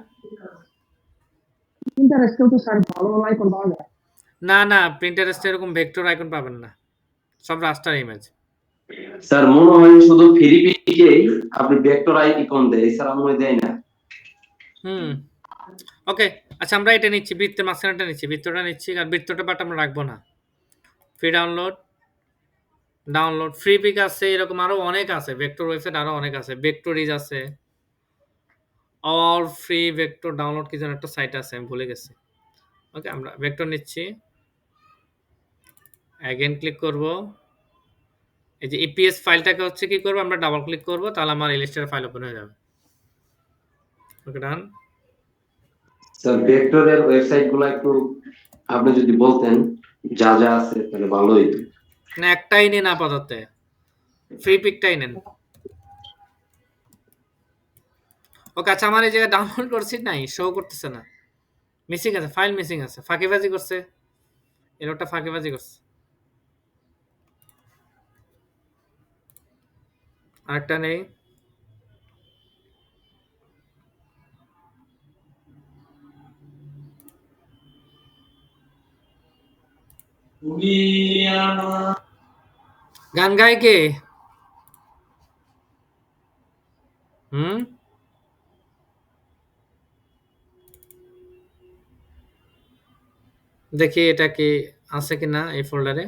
পিন্টারেস্টেও তো স্যার ভালো ভালো আইকন পাওয়া যায়। না না, প্রিন্টারেস্টে এরকম ভেক্টর আইকন পাবেন না, সব রাস্টার ইমেজ। স্যার মনে হয় শুধু ফ্রি পিকেই আপনি ভেক্টর আইকন দেয়, এছাড়া মনে হয় দেয় না। হুম, ওকে। আচ্ছা, আমরা এটা নিচ্ছি, বৃত্তের মাঝখানেটা নিচ্ছি, বৃত্তটা নিচ্ছি, আর বৃত্তটা বাট আমরা রাখবো না। Free download, download free pic আছে, এরকম আরো অনেক আছে, ভেক্টর ওয়েবসাইট আরো অনেক আছে, ভেক্টরিজ আছে, অল ফ্রি ভেক্টর ডাউনলোড কি যেন একটা সাইট আছে, আমি ভুলে গেছি। ওকে, আমরা ভেক্টর নিচ্ছি, অ্যাগেন ক্লিক করব। এই যে ইপিএস ফাইলটাকে হচ্ছে কি করব, আমরা ডাবল ক্লিক করব, তাহলে আমার ইলাস্ট্রেটর ফাইল ওপেন হয়ে যাবে। ওকে, ডান। স্যার ভেক্টরের ওয়েবসাইট গুলো একটু আপনি যদি বলতেন যা যা আছে তাহলে ভালো হইতো। না, একটাই নেন আপাতত, ফ্রি পিকটাই নেন। ওকে, আচ্ছা আমার এই জায়গায় ডাউনলোড করছি, নাই শো করতেছে না, মিসিং আছে, ফাইল মিসিং আছে, ফাঁকিবাজি করছে, এরটা ফাঁকিবাজি করছে। আরেকটা নেই, গান গায় কে? হুম, দেখি এটা কি আছে কিনা এই ফোল্ডারে।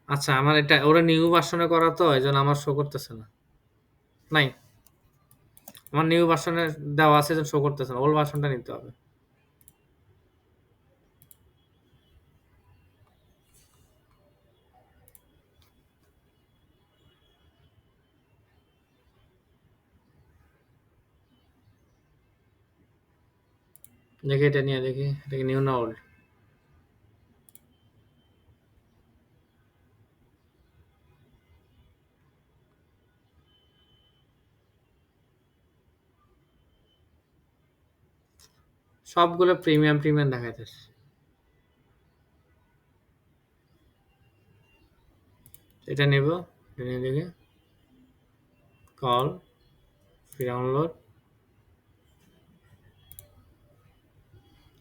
আচ্ছা, আমার এটা ওরা নিউ ভার্সনে করা, তো এই জন্য আমার শো করতেছে না। নাই, আমার নিউ ভার্সনে দেওয়া আছে, শো করতেছে না, ওল্ড ভার্সনটা নিতে হবে। দেখি এটা নিয়ে, দেখি এটা কি নিউ না ওল্ড। সবগুলো প্রিমিয়াম প্রিমিয়াম দেখাইতেছে। এটা নেব, এটা নিয়ে দেখি কল ফ্রি ডাউনলোড।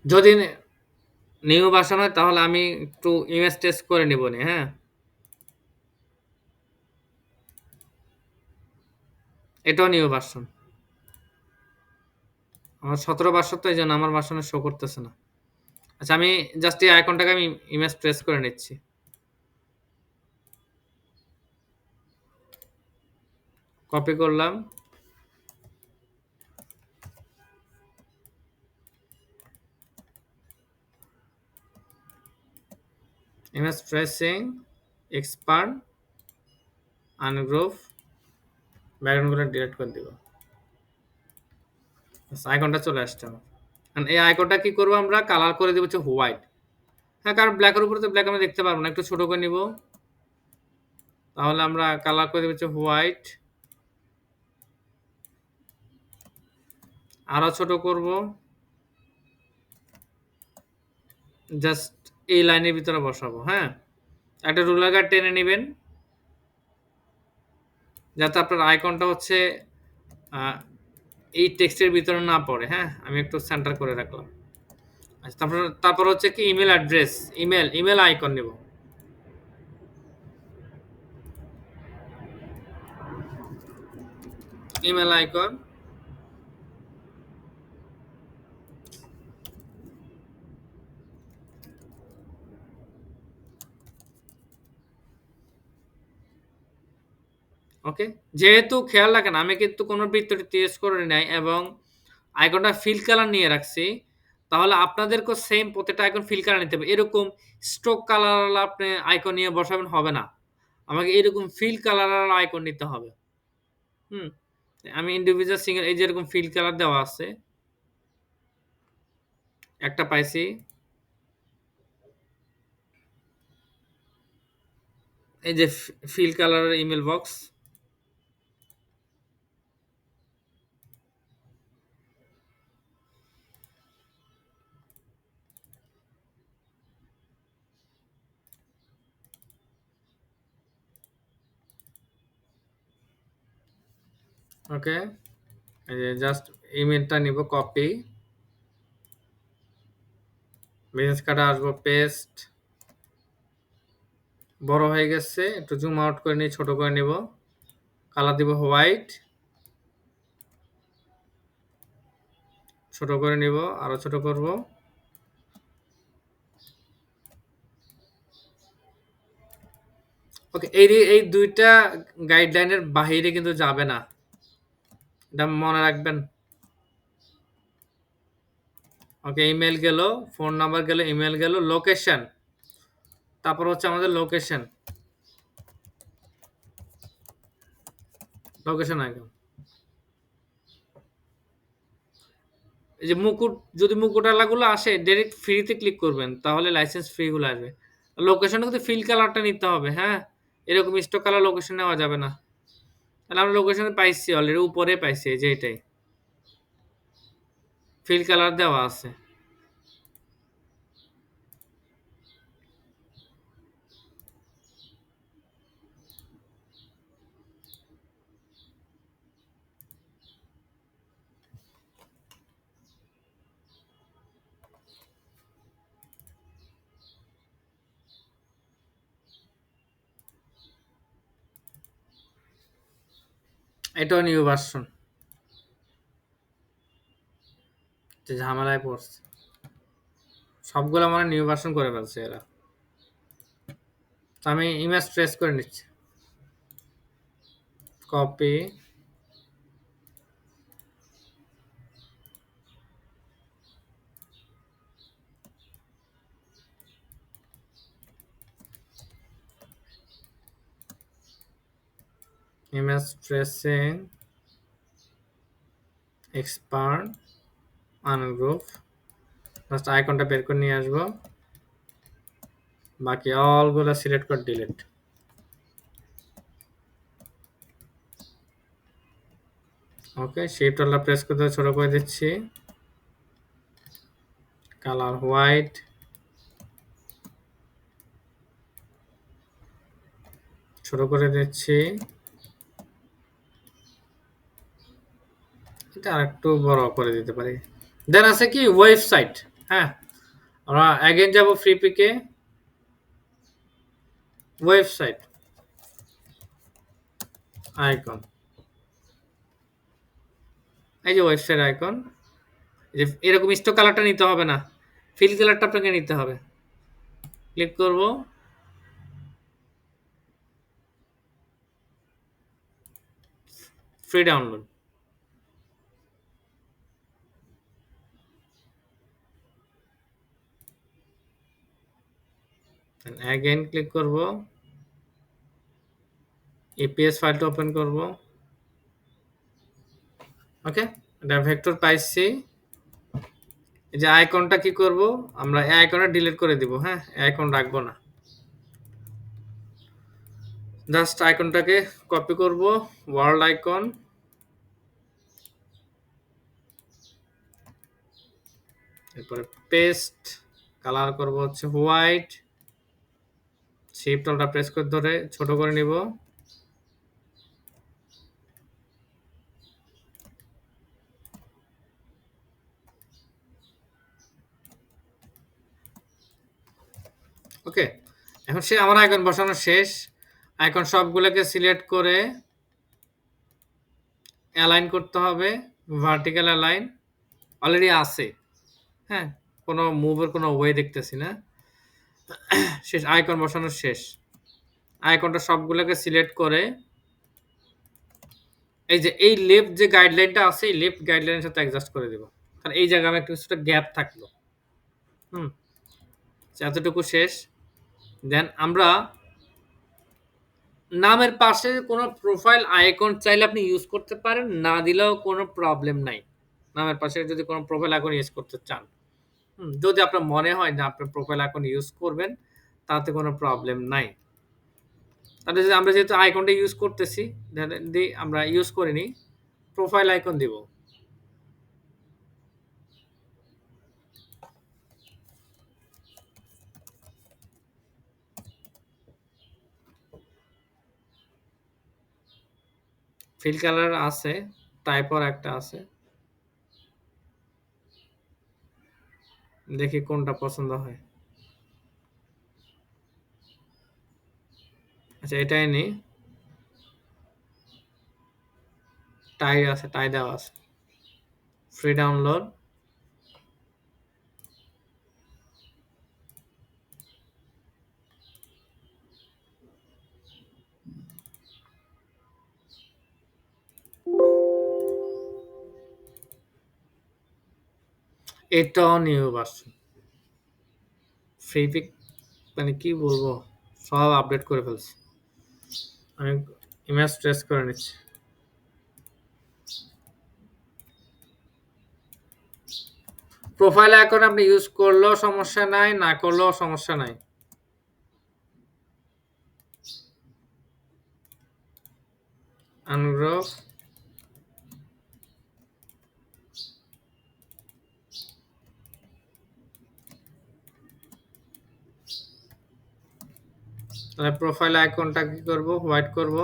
যদি নিউ ভার্সন হয় তাহলে আমি একটু ইমেজ টেস্ট করে নিব নি, হ্যাঁ। এটাও নিউ ভার্সন, আমার 17 ভার্সন, তো এই জন্য আমার ভার্সনে শো করতেছে না। আচ্ছা, আমি জাস্ট এই আইকনটাকে আমি ইমেজ ট্রেস করে নিচ্ছি, কপি করলাম, ইমেজ ট্রেসিং, এক্সপার্ট, আনগ্রুপ, ব্যাকগ্রাউন্ডগুলো ডিলিট করে দিব। আইকনটা চলে আসছে আমার। এই আইকনটা কি করবো, আমরা কালার করে দেবো হচ্ছে হোয়াইট। হ্যাঁ, কারণ ব্ল্যাকের উপরে তো ব্ল্যাক আমরা দেখতে পারবো না, একটু ছোট করে নিব। তাহলে আমরা কালার করে দেবো হচ্ছে হোয়াইট, আরো ছোট করব, জাস্ট এই লাইনের ভিতরে বসাবো। হ্যাঁ, একটা রুলার গার্ড টেনে নেবেন, যাতে আপনার আইকনটা হচ্ছে এই টেক্সটের ভিতরে না পড়ে। হ্যাঁ, আমি একটু সেন্টার করে রাখলাম। আচ্ছা, তারপর হচ্ছে কি ইমেল অ্যাড্রেস, ইমেল আইকন নেব। ইমেল আইকন, ওকে। যেহেতু খেয়াল রাখেন আমি কিন্তু কোনো বৃত্তটি টেস্ট করে নাই এবং আইকনটা ফিল কালার নিয়ে রাখছি, তাহলে আপনাদেরকেও সেম প্রত্যেকটা আইকন ফিল কালার নিতে হবে। এরকম স্ট্রোক কালার আপনি আইকন নিয়ে বসাবেন হবে না। আমাকে এরকম ফিল কালার আইকন নিতে হবে। হুম? আমি ইন্ডিভিজুয়াল সিঙ্গেল এই যে এরকম ফিল কালার দেওয়া আছে। একটা পাইছি। এই যে ফিল কালারের ইমেল বক্স। ওকে, এই যে জাস্ট ইমেলটা নিব, কপি, বিজনেস কার্ডে আসবো, পেস্ট, বড় হয়ে গেছে, একটু জুম আউট করে নিয়ে ছোট করে নিব, কালার দিব হোয়াইট, ছোট করে নিব, আরো ছোট করব। ওকে, এই দুইটা গাইডলাইনের বাহিরে কিন্তু যাবে না, এটা মনে রাখবেন। ওকে, ইমেল গেল, ফোন নাম্বার গেল, ইমেল গেল, লোকেশন, তারপর হচ্ছে আমাদের লোকেশন আইকন। এই যে মুকুট, যদি মুকুটওয়ালাগুলো আসে ডাইরেক্ট ফ্রিতে ক্লিক করবেন, তাহলে লাইসেন্স ফ্রি গুলো আসবে। লোকেশনটা কিন্তু ফিল কালারটা নিতে হবে, হ্যাঁ, এরকম স্টক কালার লোকেশন নেওয়া যাবে না। তাহলে আমরা লোকেশন পাইছি অলরেডি, উপরে পাইছি, এই যে এটাই ফিল কালার দেওয়া আছে। এটাও নিউ ভার্সন, যে ঝামেলায় পড়ছে, সবগুলো মানে নিউ ভার্সন করে ফেলছে এরা। তো আমি ইমেজ ট্রেস করে নিচ্ছি, copy, image tracing, expert, ungroup, just আইকনটা বের করে নিয়ে আসবো, বাকি অলগুলো সিলেক্ট করে ডিলিট। ওকে, শিফট ওয়ালা প্রেস করতে ছোট করে দিচ্ছি, কালার হোয়াইট, ছোট করে দিচ্ছি, এটা আরেকটু বড় করে দিতে পারি। দেন আছে কি ওয়েবসাইট, হ্যাঁ, আমরা অ্যাগেন যাব ফ্রি পিকে, ওয়েবসাইট আইকন, এই যে ওয়েবসাইট আইকন, যে এরকম স্টক কালারটা নিতে হবে না, ফিল কালারটা আপনাকে নিতে হবে। ক্লিক করব, ফ্রি ডাউনলোড, অ্যাগেন ক্লিক করব, এপিএস ফাইলটা ওপেন করব। ওকে, এটা ভেক্টর পাইছি। এই যে আইকনটা কি করব, আমরা এই আইকনটা ডিলিট করে দিব, হ্যাঁ, আইকন রাখবো না, জাস্ট আইকনটাকে কপি করব, ওয়ার্ল্ড আইকন, এরপরে পেস্ট, কালার করব হচ্ছে হোয়াইট, শিফট অল্টা প্রেস করে ধরে ছোট করে নিব, ওকে। এখন সে আমার আইকন বসানো শেষ, আইকন সবগুলোকে সিলেক্ট করে অ্যালাইন করতে হবে, ভার্টিক্যাল অ্যালাইন অলরেডি আছে, হ্যাঁ, কোনো মুভের কোনো ওয়ে দেখতেছি না, শেষ, আইকন বসানো শেষ। আইকনটা সবগুলোকে সিলেক্ট করে এই যে এই লেফট যে গাইডলাইনটা আছে, এই লেফট গাইডলাইনের সাথে অ্যাডজাস্ট করে দেব, কারণ এই জায়গায় আমার একটু কিছুটা গ্যাপ থাকলো। এতটুকু শেষ। দেন আমরা নামের পাশে কোনো প্রোফাইল আইকন চাইলে আপনি ইউজ করতে পারেন, না দিলেও কোনো প্রবলেম নাই। নামের পাশে যদি কোনো প্রোফাইল আইকন ইউজ করতে চান। যদি আপনার মনে হয় না আপনার প্রোফাইল আইকন ইউজ করবেন, তাতে কোনো প্রবলেম নাই। তাহলে যদি আমরা যেহেতু আইকনটা ইউজ করতেছি, আমরা ইউজ করিনি, প্রোফাইল আইকন দিব। ফিল কালার আছে, টাইপর একটা আছে। দেখি কোনটা পছন্দ হয়। আচ্ছা, এটাই নেই। টাই আছে, টাই দেওয়া আছে। Free download. এটাও নিউ ভার্সন। ফ্রি পিক মানে কি বলবো, সব আপডেট করে ফেলছি। আমি ইমেজ ট্রেস করে নিচ্ছি। প্রোফাইল আইকন আপনি ইউজ করলেও সমস্যা নাই, না করলেও সমস্যা নাই। আনগ্রুপ। তাহলে প্রোফাইল আইকনটা কি করব, হোয়াইট করব।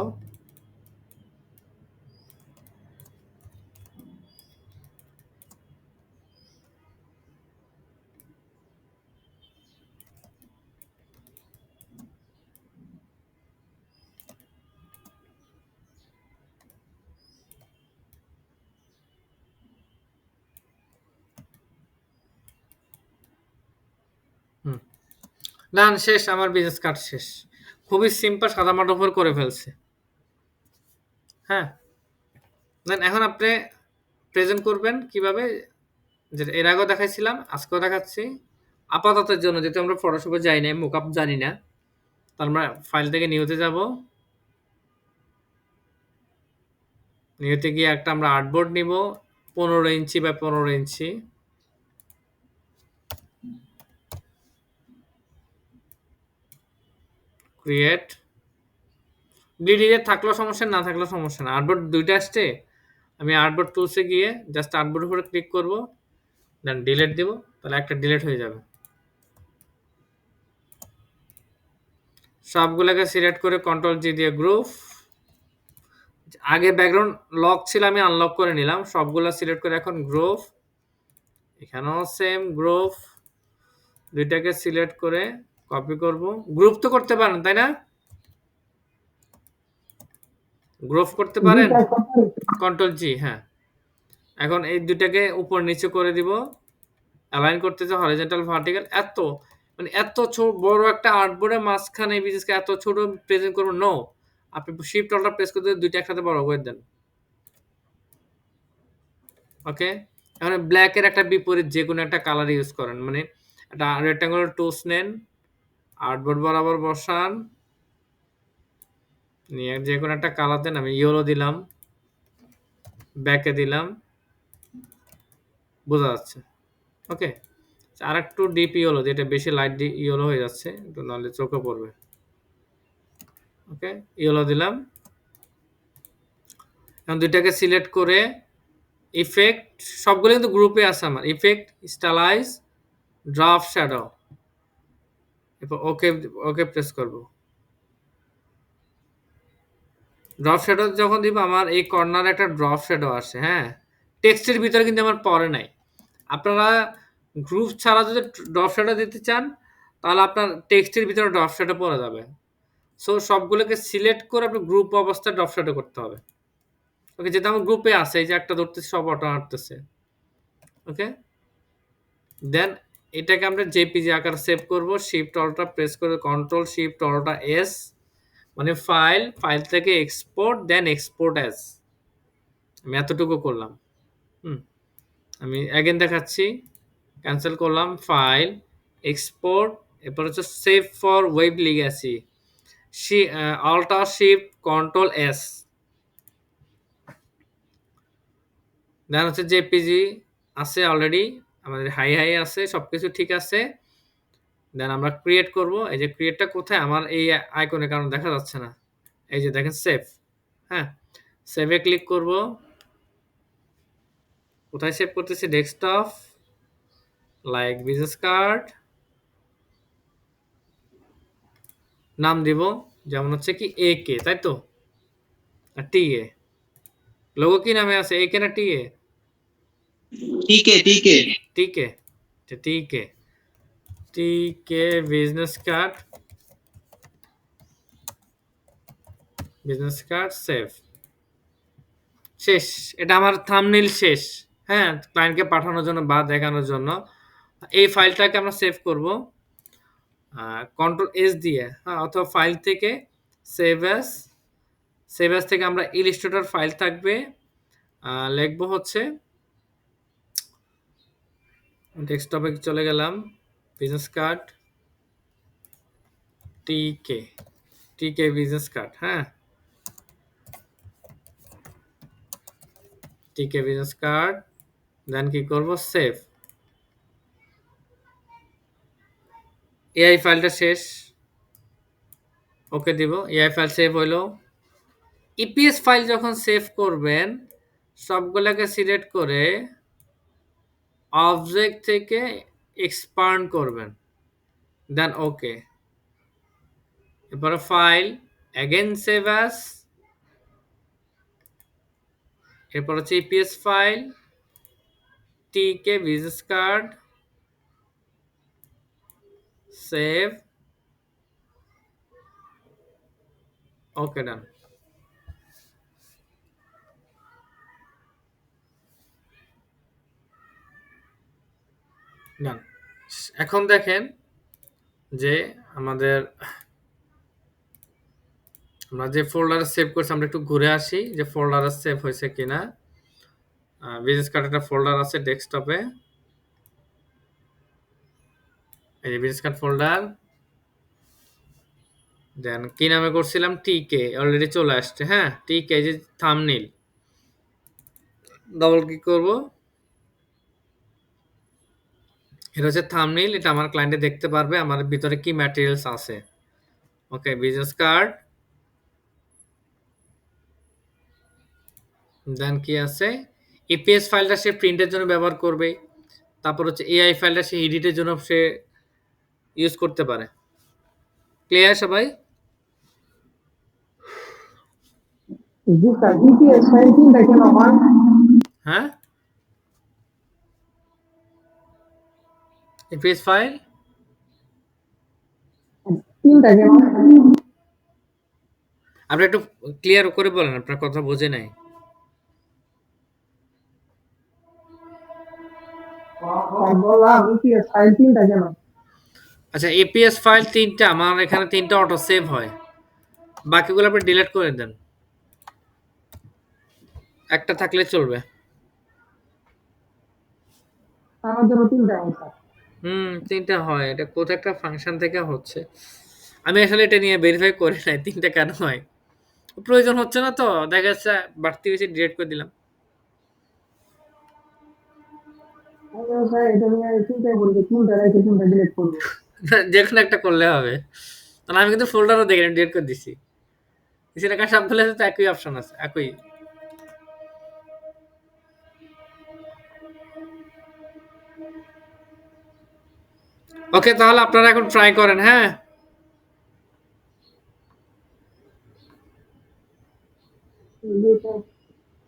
ডান, শেষ। আমার বিজনেস কার্ড শেষ। খুবই সিম্পল, সাদামাটা উপর করে ফেলছে। হ্যাঁ, দেন এখন আপনি প্রেজেন্ট করবেন কিভাবে, যেটা এর আগেও দেখাইছিলাম, আজকেও দেখাচ্ছি। আপাততের জন্য যেহেতু আমরা ফটোশপে যাই না, মোকআপ জানি না, তার আমরা ফাইল থেকে নিউতে যাব। নিউতে গিয়ে একটা আমরা আর্টবোর্ড নিব 15 ইঞ্চি বা 15 ইঞ্চি। ক্রিয়েট। ব্লিডিংয়ে থাকলেও সমস্যা, না থাকলেও সমস্যা না। আর্টবোর্ড দুইটা আসছে, আমি আর্টবোর্ড টুলসে গিয়ে জাস্ট আর্টবোর্ডের উপরে ক্লিক করব, দেন ডিলিট দিব, তাহলে একটা ডিলিট হয়ে যাবে। সবগুলোকে সিলেক্ট করে কন্ট্রোল জি দিয়ে গ্রুপ। আগে ব্যাকগ্রাউন্ড লক ছিল, আমি আনলক করে নিলাম। সবগুলো সিলেক্ট করে এখন গ্রুপ। এখানেও সেম গ্রুপ। দুইটাকে সিলেক্ট করে কপি করব। গ্রুপ তো করতে পারেন, তাই না? গ্রুপ করতে পারেন, কন্ট্রোল জি। হ্যাঁ, এখন এই দুইটাকে উপর নিচে করে দিব। অ্যালাইন করতেছে হরিজন্টাল ভার্টিক্যাল। এত মানে এত বড় একটা আর্টবোর্ডের মাঝখানে এই বিশেষ এত ছোট প্রেজেন্ট করবো, নো। আপনি শিফট অল্টার প্রেস করতে দুইটা একসাথে বড় করে দেন। ওকে, এখন ব্ল্যাকের একটা বিপরীত যে কোনো একটা কালার ইউজ করেন, মানে একটা রেক্ট্যাঙ্গুলার টুলস নেন, আর্টবোর্ড বরাবর বসান, নিয়ে যে কোনো একটা কালার দেন। আমি ইয়েলো দিলাম, ব্যাকে দিলাম, বোঝা যাচ্ছে। ওকে, আর একটু ডিপ ইয়েলো, যেটা বেশি লাইট ইয়েলো হয়ে যাচ্ছে, একটু নাহলে চোখে পড়বে। ওকে, ইয়েলো দিলাম। এখন দুইটাকে সিলেক্ট করে ইফেক্ট, সবগুলো কিন্তু গ্রুপে আছে আমার। Effect, stylise, draft shadow. এরপর ওকে, ওকে প্রেস করব। ড্রপ শ্যাডো যখন দিব, আমার এই কর্নারে একটা ড্রপ শ্যাডো আসে। হ্যাঁ, টেক্সটের ভিতরে কিন্তু আমার পরে নাই। আপনারা গ্রুপ ছাড়া যদি ড্রপ শ্যাডো দিতে চান, তাহলে আপনার টেক্সটের ভিতরে ড্রপ শ্যাডো পড়ে যাবে। সো সবগুলোকে সিলেক্ট করে আপনি গ্রুপ অবস্থায় ড্রপ শ্যাডো করতে হবে। ওকে, যেটা আমার গ্রুপে আছে, এই যে একটা ধরতেছে, সব অটো হাঁটতেছে। ওকে, দেন এটাকে আমরা জেপিজি আকারে সেভ করব। শিফট অল্টা প্রেস করে কন্ট্রোল শিফট অল্টা এস, মানে ফাইল থেকে এক্সপোর্ট, দেন এক্সপোর্ট অ্যাজ। আমি এতটুকু করলাম। আমি অ্যাগেন দেখাচ্ছি, ক্যান্সেল করলাম, ফাইল, এক্সপোর্ট, এরপর হচ্ছে save for web legacy. Alter shift control S, then হচ্ছে জেপিজি আছে অলরেডি, আমাদের হাই হাই আছে, সবকিছু ঠিক আছে। দেন আমরা ক্রিয়েট করব। এই যে ক্রিয়েটটা কোথায়, আমার এই আইকনের কারণে দেখা যাচ্ছে না। এই যে দেখেন সেভ, হ্যাঁ সেভে ক্লিক করব। কোথায় সেভ করতেছি, ডেস্কটপ, লাইক বিজনেস কার্ড, নাম দিব যেমন হচ্ছে কি এ কে, তাই তো, আর টি এ, লোগো কি নামে আছে, এ কে না টি A? T K T K T K, T K, T K business card, business card save, শেষ। এটা আমার থাম্বনেইল শেষ, হ্যাঁ ক্লায়েন্টকে পাঠানোর জন্য বা দেখানোর জন্য। এই ফাইলটাকে আমরা সেভ করব কন্ট্রোল এস দিয়ে, হ্যাঁ, অথবা ফাইল থেকে সেভ অ্যাজ, সেভ অ্যাজ থেকে আমরা ইলিস্ট্রেটর ফাইল থাকবে, লিখবো হচ্ছে, ডেস্কটপে চলে গেলাম, বিজনেস কার্ড টিকে, টিকে বিজনেস কার্ড, হ্যাঁ টিকে বিজনেস কার্ড, দেন কি করব, সেভ। এআই ফাইলটা শেষ, ওকে দিব, এআই ফাইল সেভ হইলো। ইপিএস ফাইল যখন সেভ করবেন সবগুলোকে সিলেক্ট করে অবজেক্ট থেকে এক্সপান্ড করবেন, দেন ওকে। এরপরে ফাইল অ্যাগেন সেভ অ্যাজ, এরপর হচ্ছে ইপিএস ফাইল টিকে বিজনেস কার্ড সেভ, ওকে ডান। ডান। এখন দেখেন যে আমাদের, আমরা যে ফোল্ডারে সেভ করছি, আমরা একটু ঘুরে আসি যে ফোল্ডারে সেভ হয়েছে কিনা। বিজনেস কার্ড একটা ফোল্ডার আছে ডেস্কটপে, এই যে বিজনেস কার্ড ফোল্ডার, দেন কি নামে করছিলাম, টিকে, অলরেডি চলে আসছে, হ্যাঁ টিকে, এই যে থাম্বনেইল, ডবল ক্লিক করব, এটা হচ্ছে থাম্বনেইল, এটা আমার ক্লায়েন্টে দেখতে পারবে আমার ভিতরে কি ম্যাটেরিয়ালস আছে। ওকে, বিজনেস কার্ড, দেন কি আছে, ইপিএস ফাইলটা সে প্রিন্টের জন্য ব্যবহার করবে, তারপর হচ্ছে এআই ফাইলটা সে এডিটের জন্য সে ইউজ করতে পারে। ক্লিয়ার সবাই? জি স্যার, ইপিএস ফাইল তিনটা কেন হয়? হ্যাঁ, ইপিএস ফাইল তিনটা কেন? আপনি একটু ক্লিয়ার করে বলেন, আপনার কথা বোঝে নাই। স্যার বললাম ইপিএস ফাইল তিনটা কেন? আচ্ছা, এপিএস ফাইল তিনটা, আমার এখানে তিনটা অটো সেভ হয়, বাকিগুলো আপনি ডিলিট করে দেন, একটা থাকলে চলবে। আমাদেরও তিনটা হয় স্যার। তিনটা হয়, এটা কোথাও একটা ফাংশন থেকে হচ্ছে, আমি আসলে এটা নিয়ে ভেরিফাই করি নাই তিনটা কেন হয়, প্রয়োজন হচ্ছে না তো, দেখা যাচ্ছে বাড়তি বেশি ডিলিট করে দিলাম। আমিও স্যার এটা নিয়ে চিন্তাই করি যে কোনটা রেখে কোনটা ডিলিট করবো। যে কোনো একটা করলে হবে, তাহলে আমি কিন্তু ফোল্ডারও দেখি না, ডিলিট করে দিছি, কিছু টাকা সবগুলো আছে তো একই অপশন আছে, একই। ওকে, তাহলে আপনারা এখন ট্রাই করেন, হ্যাঁ জি স্যার।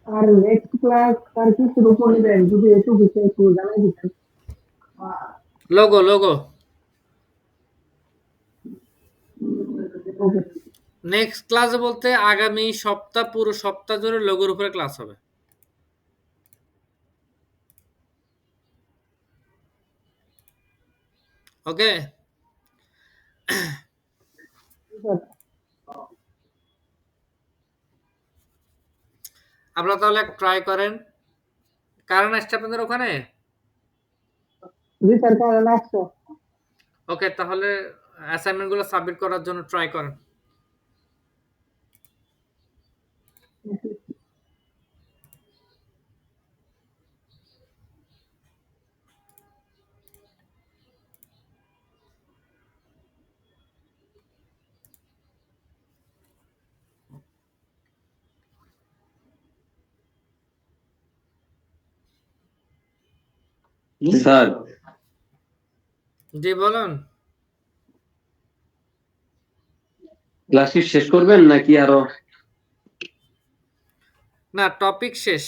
আর নেক্সট ক্লাস স্যার কিসের উপর নেবেন যদি একটু বিষয় একটু জানাই দিতেন। লোগো, লোগো ওকে। নেক্সট ক্লাস বলতে আগামী সপ্তাহ, পুরো সপ্তাহ ধরে লোগোর উপরে ক্লাস হবে। ওকে, স্যার আপনারা তাহলে ট্রাই করেন। কারণ আসছে আপনাদের ওখানে। জি স্যার কারণ আসছে। ওকে, তাহলে অ্যাসাইনমেন্টগুলো সাবমিট করার জন্য ট্রাই করেন। স্যার জি বলুন। ক্লাস কি শেষ করবেন নাকি আরো? না, টপিক শেষ।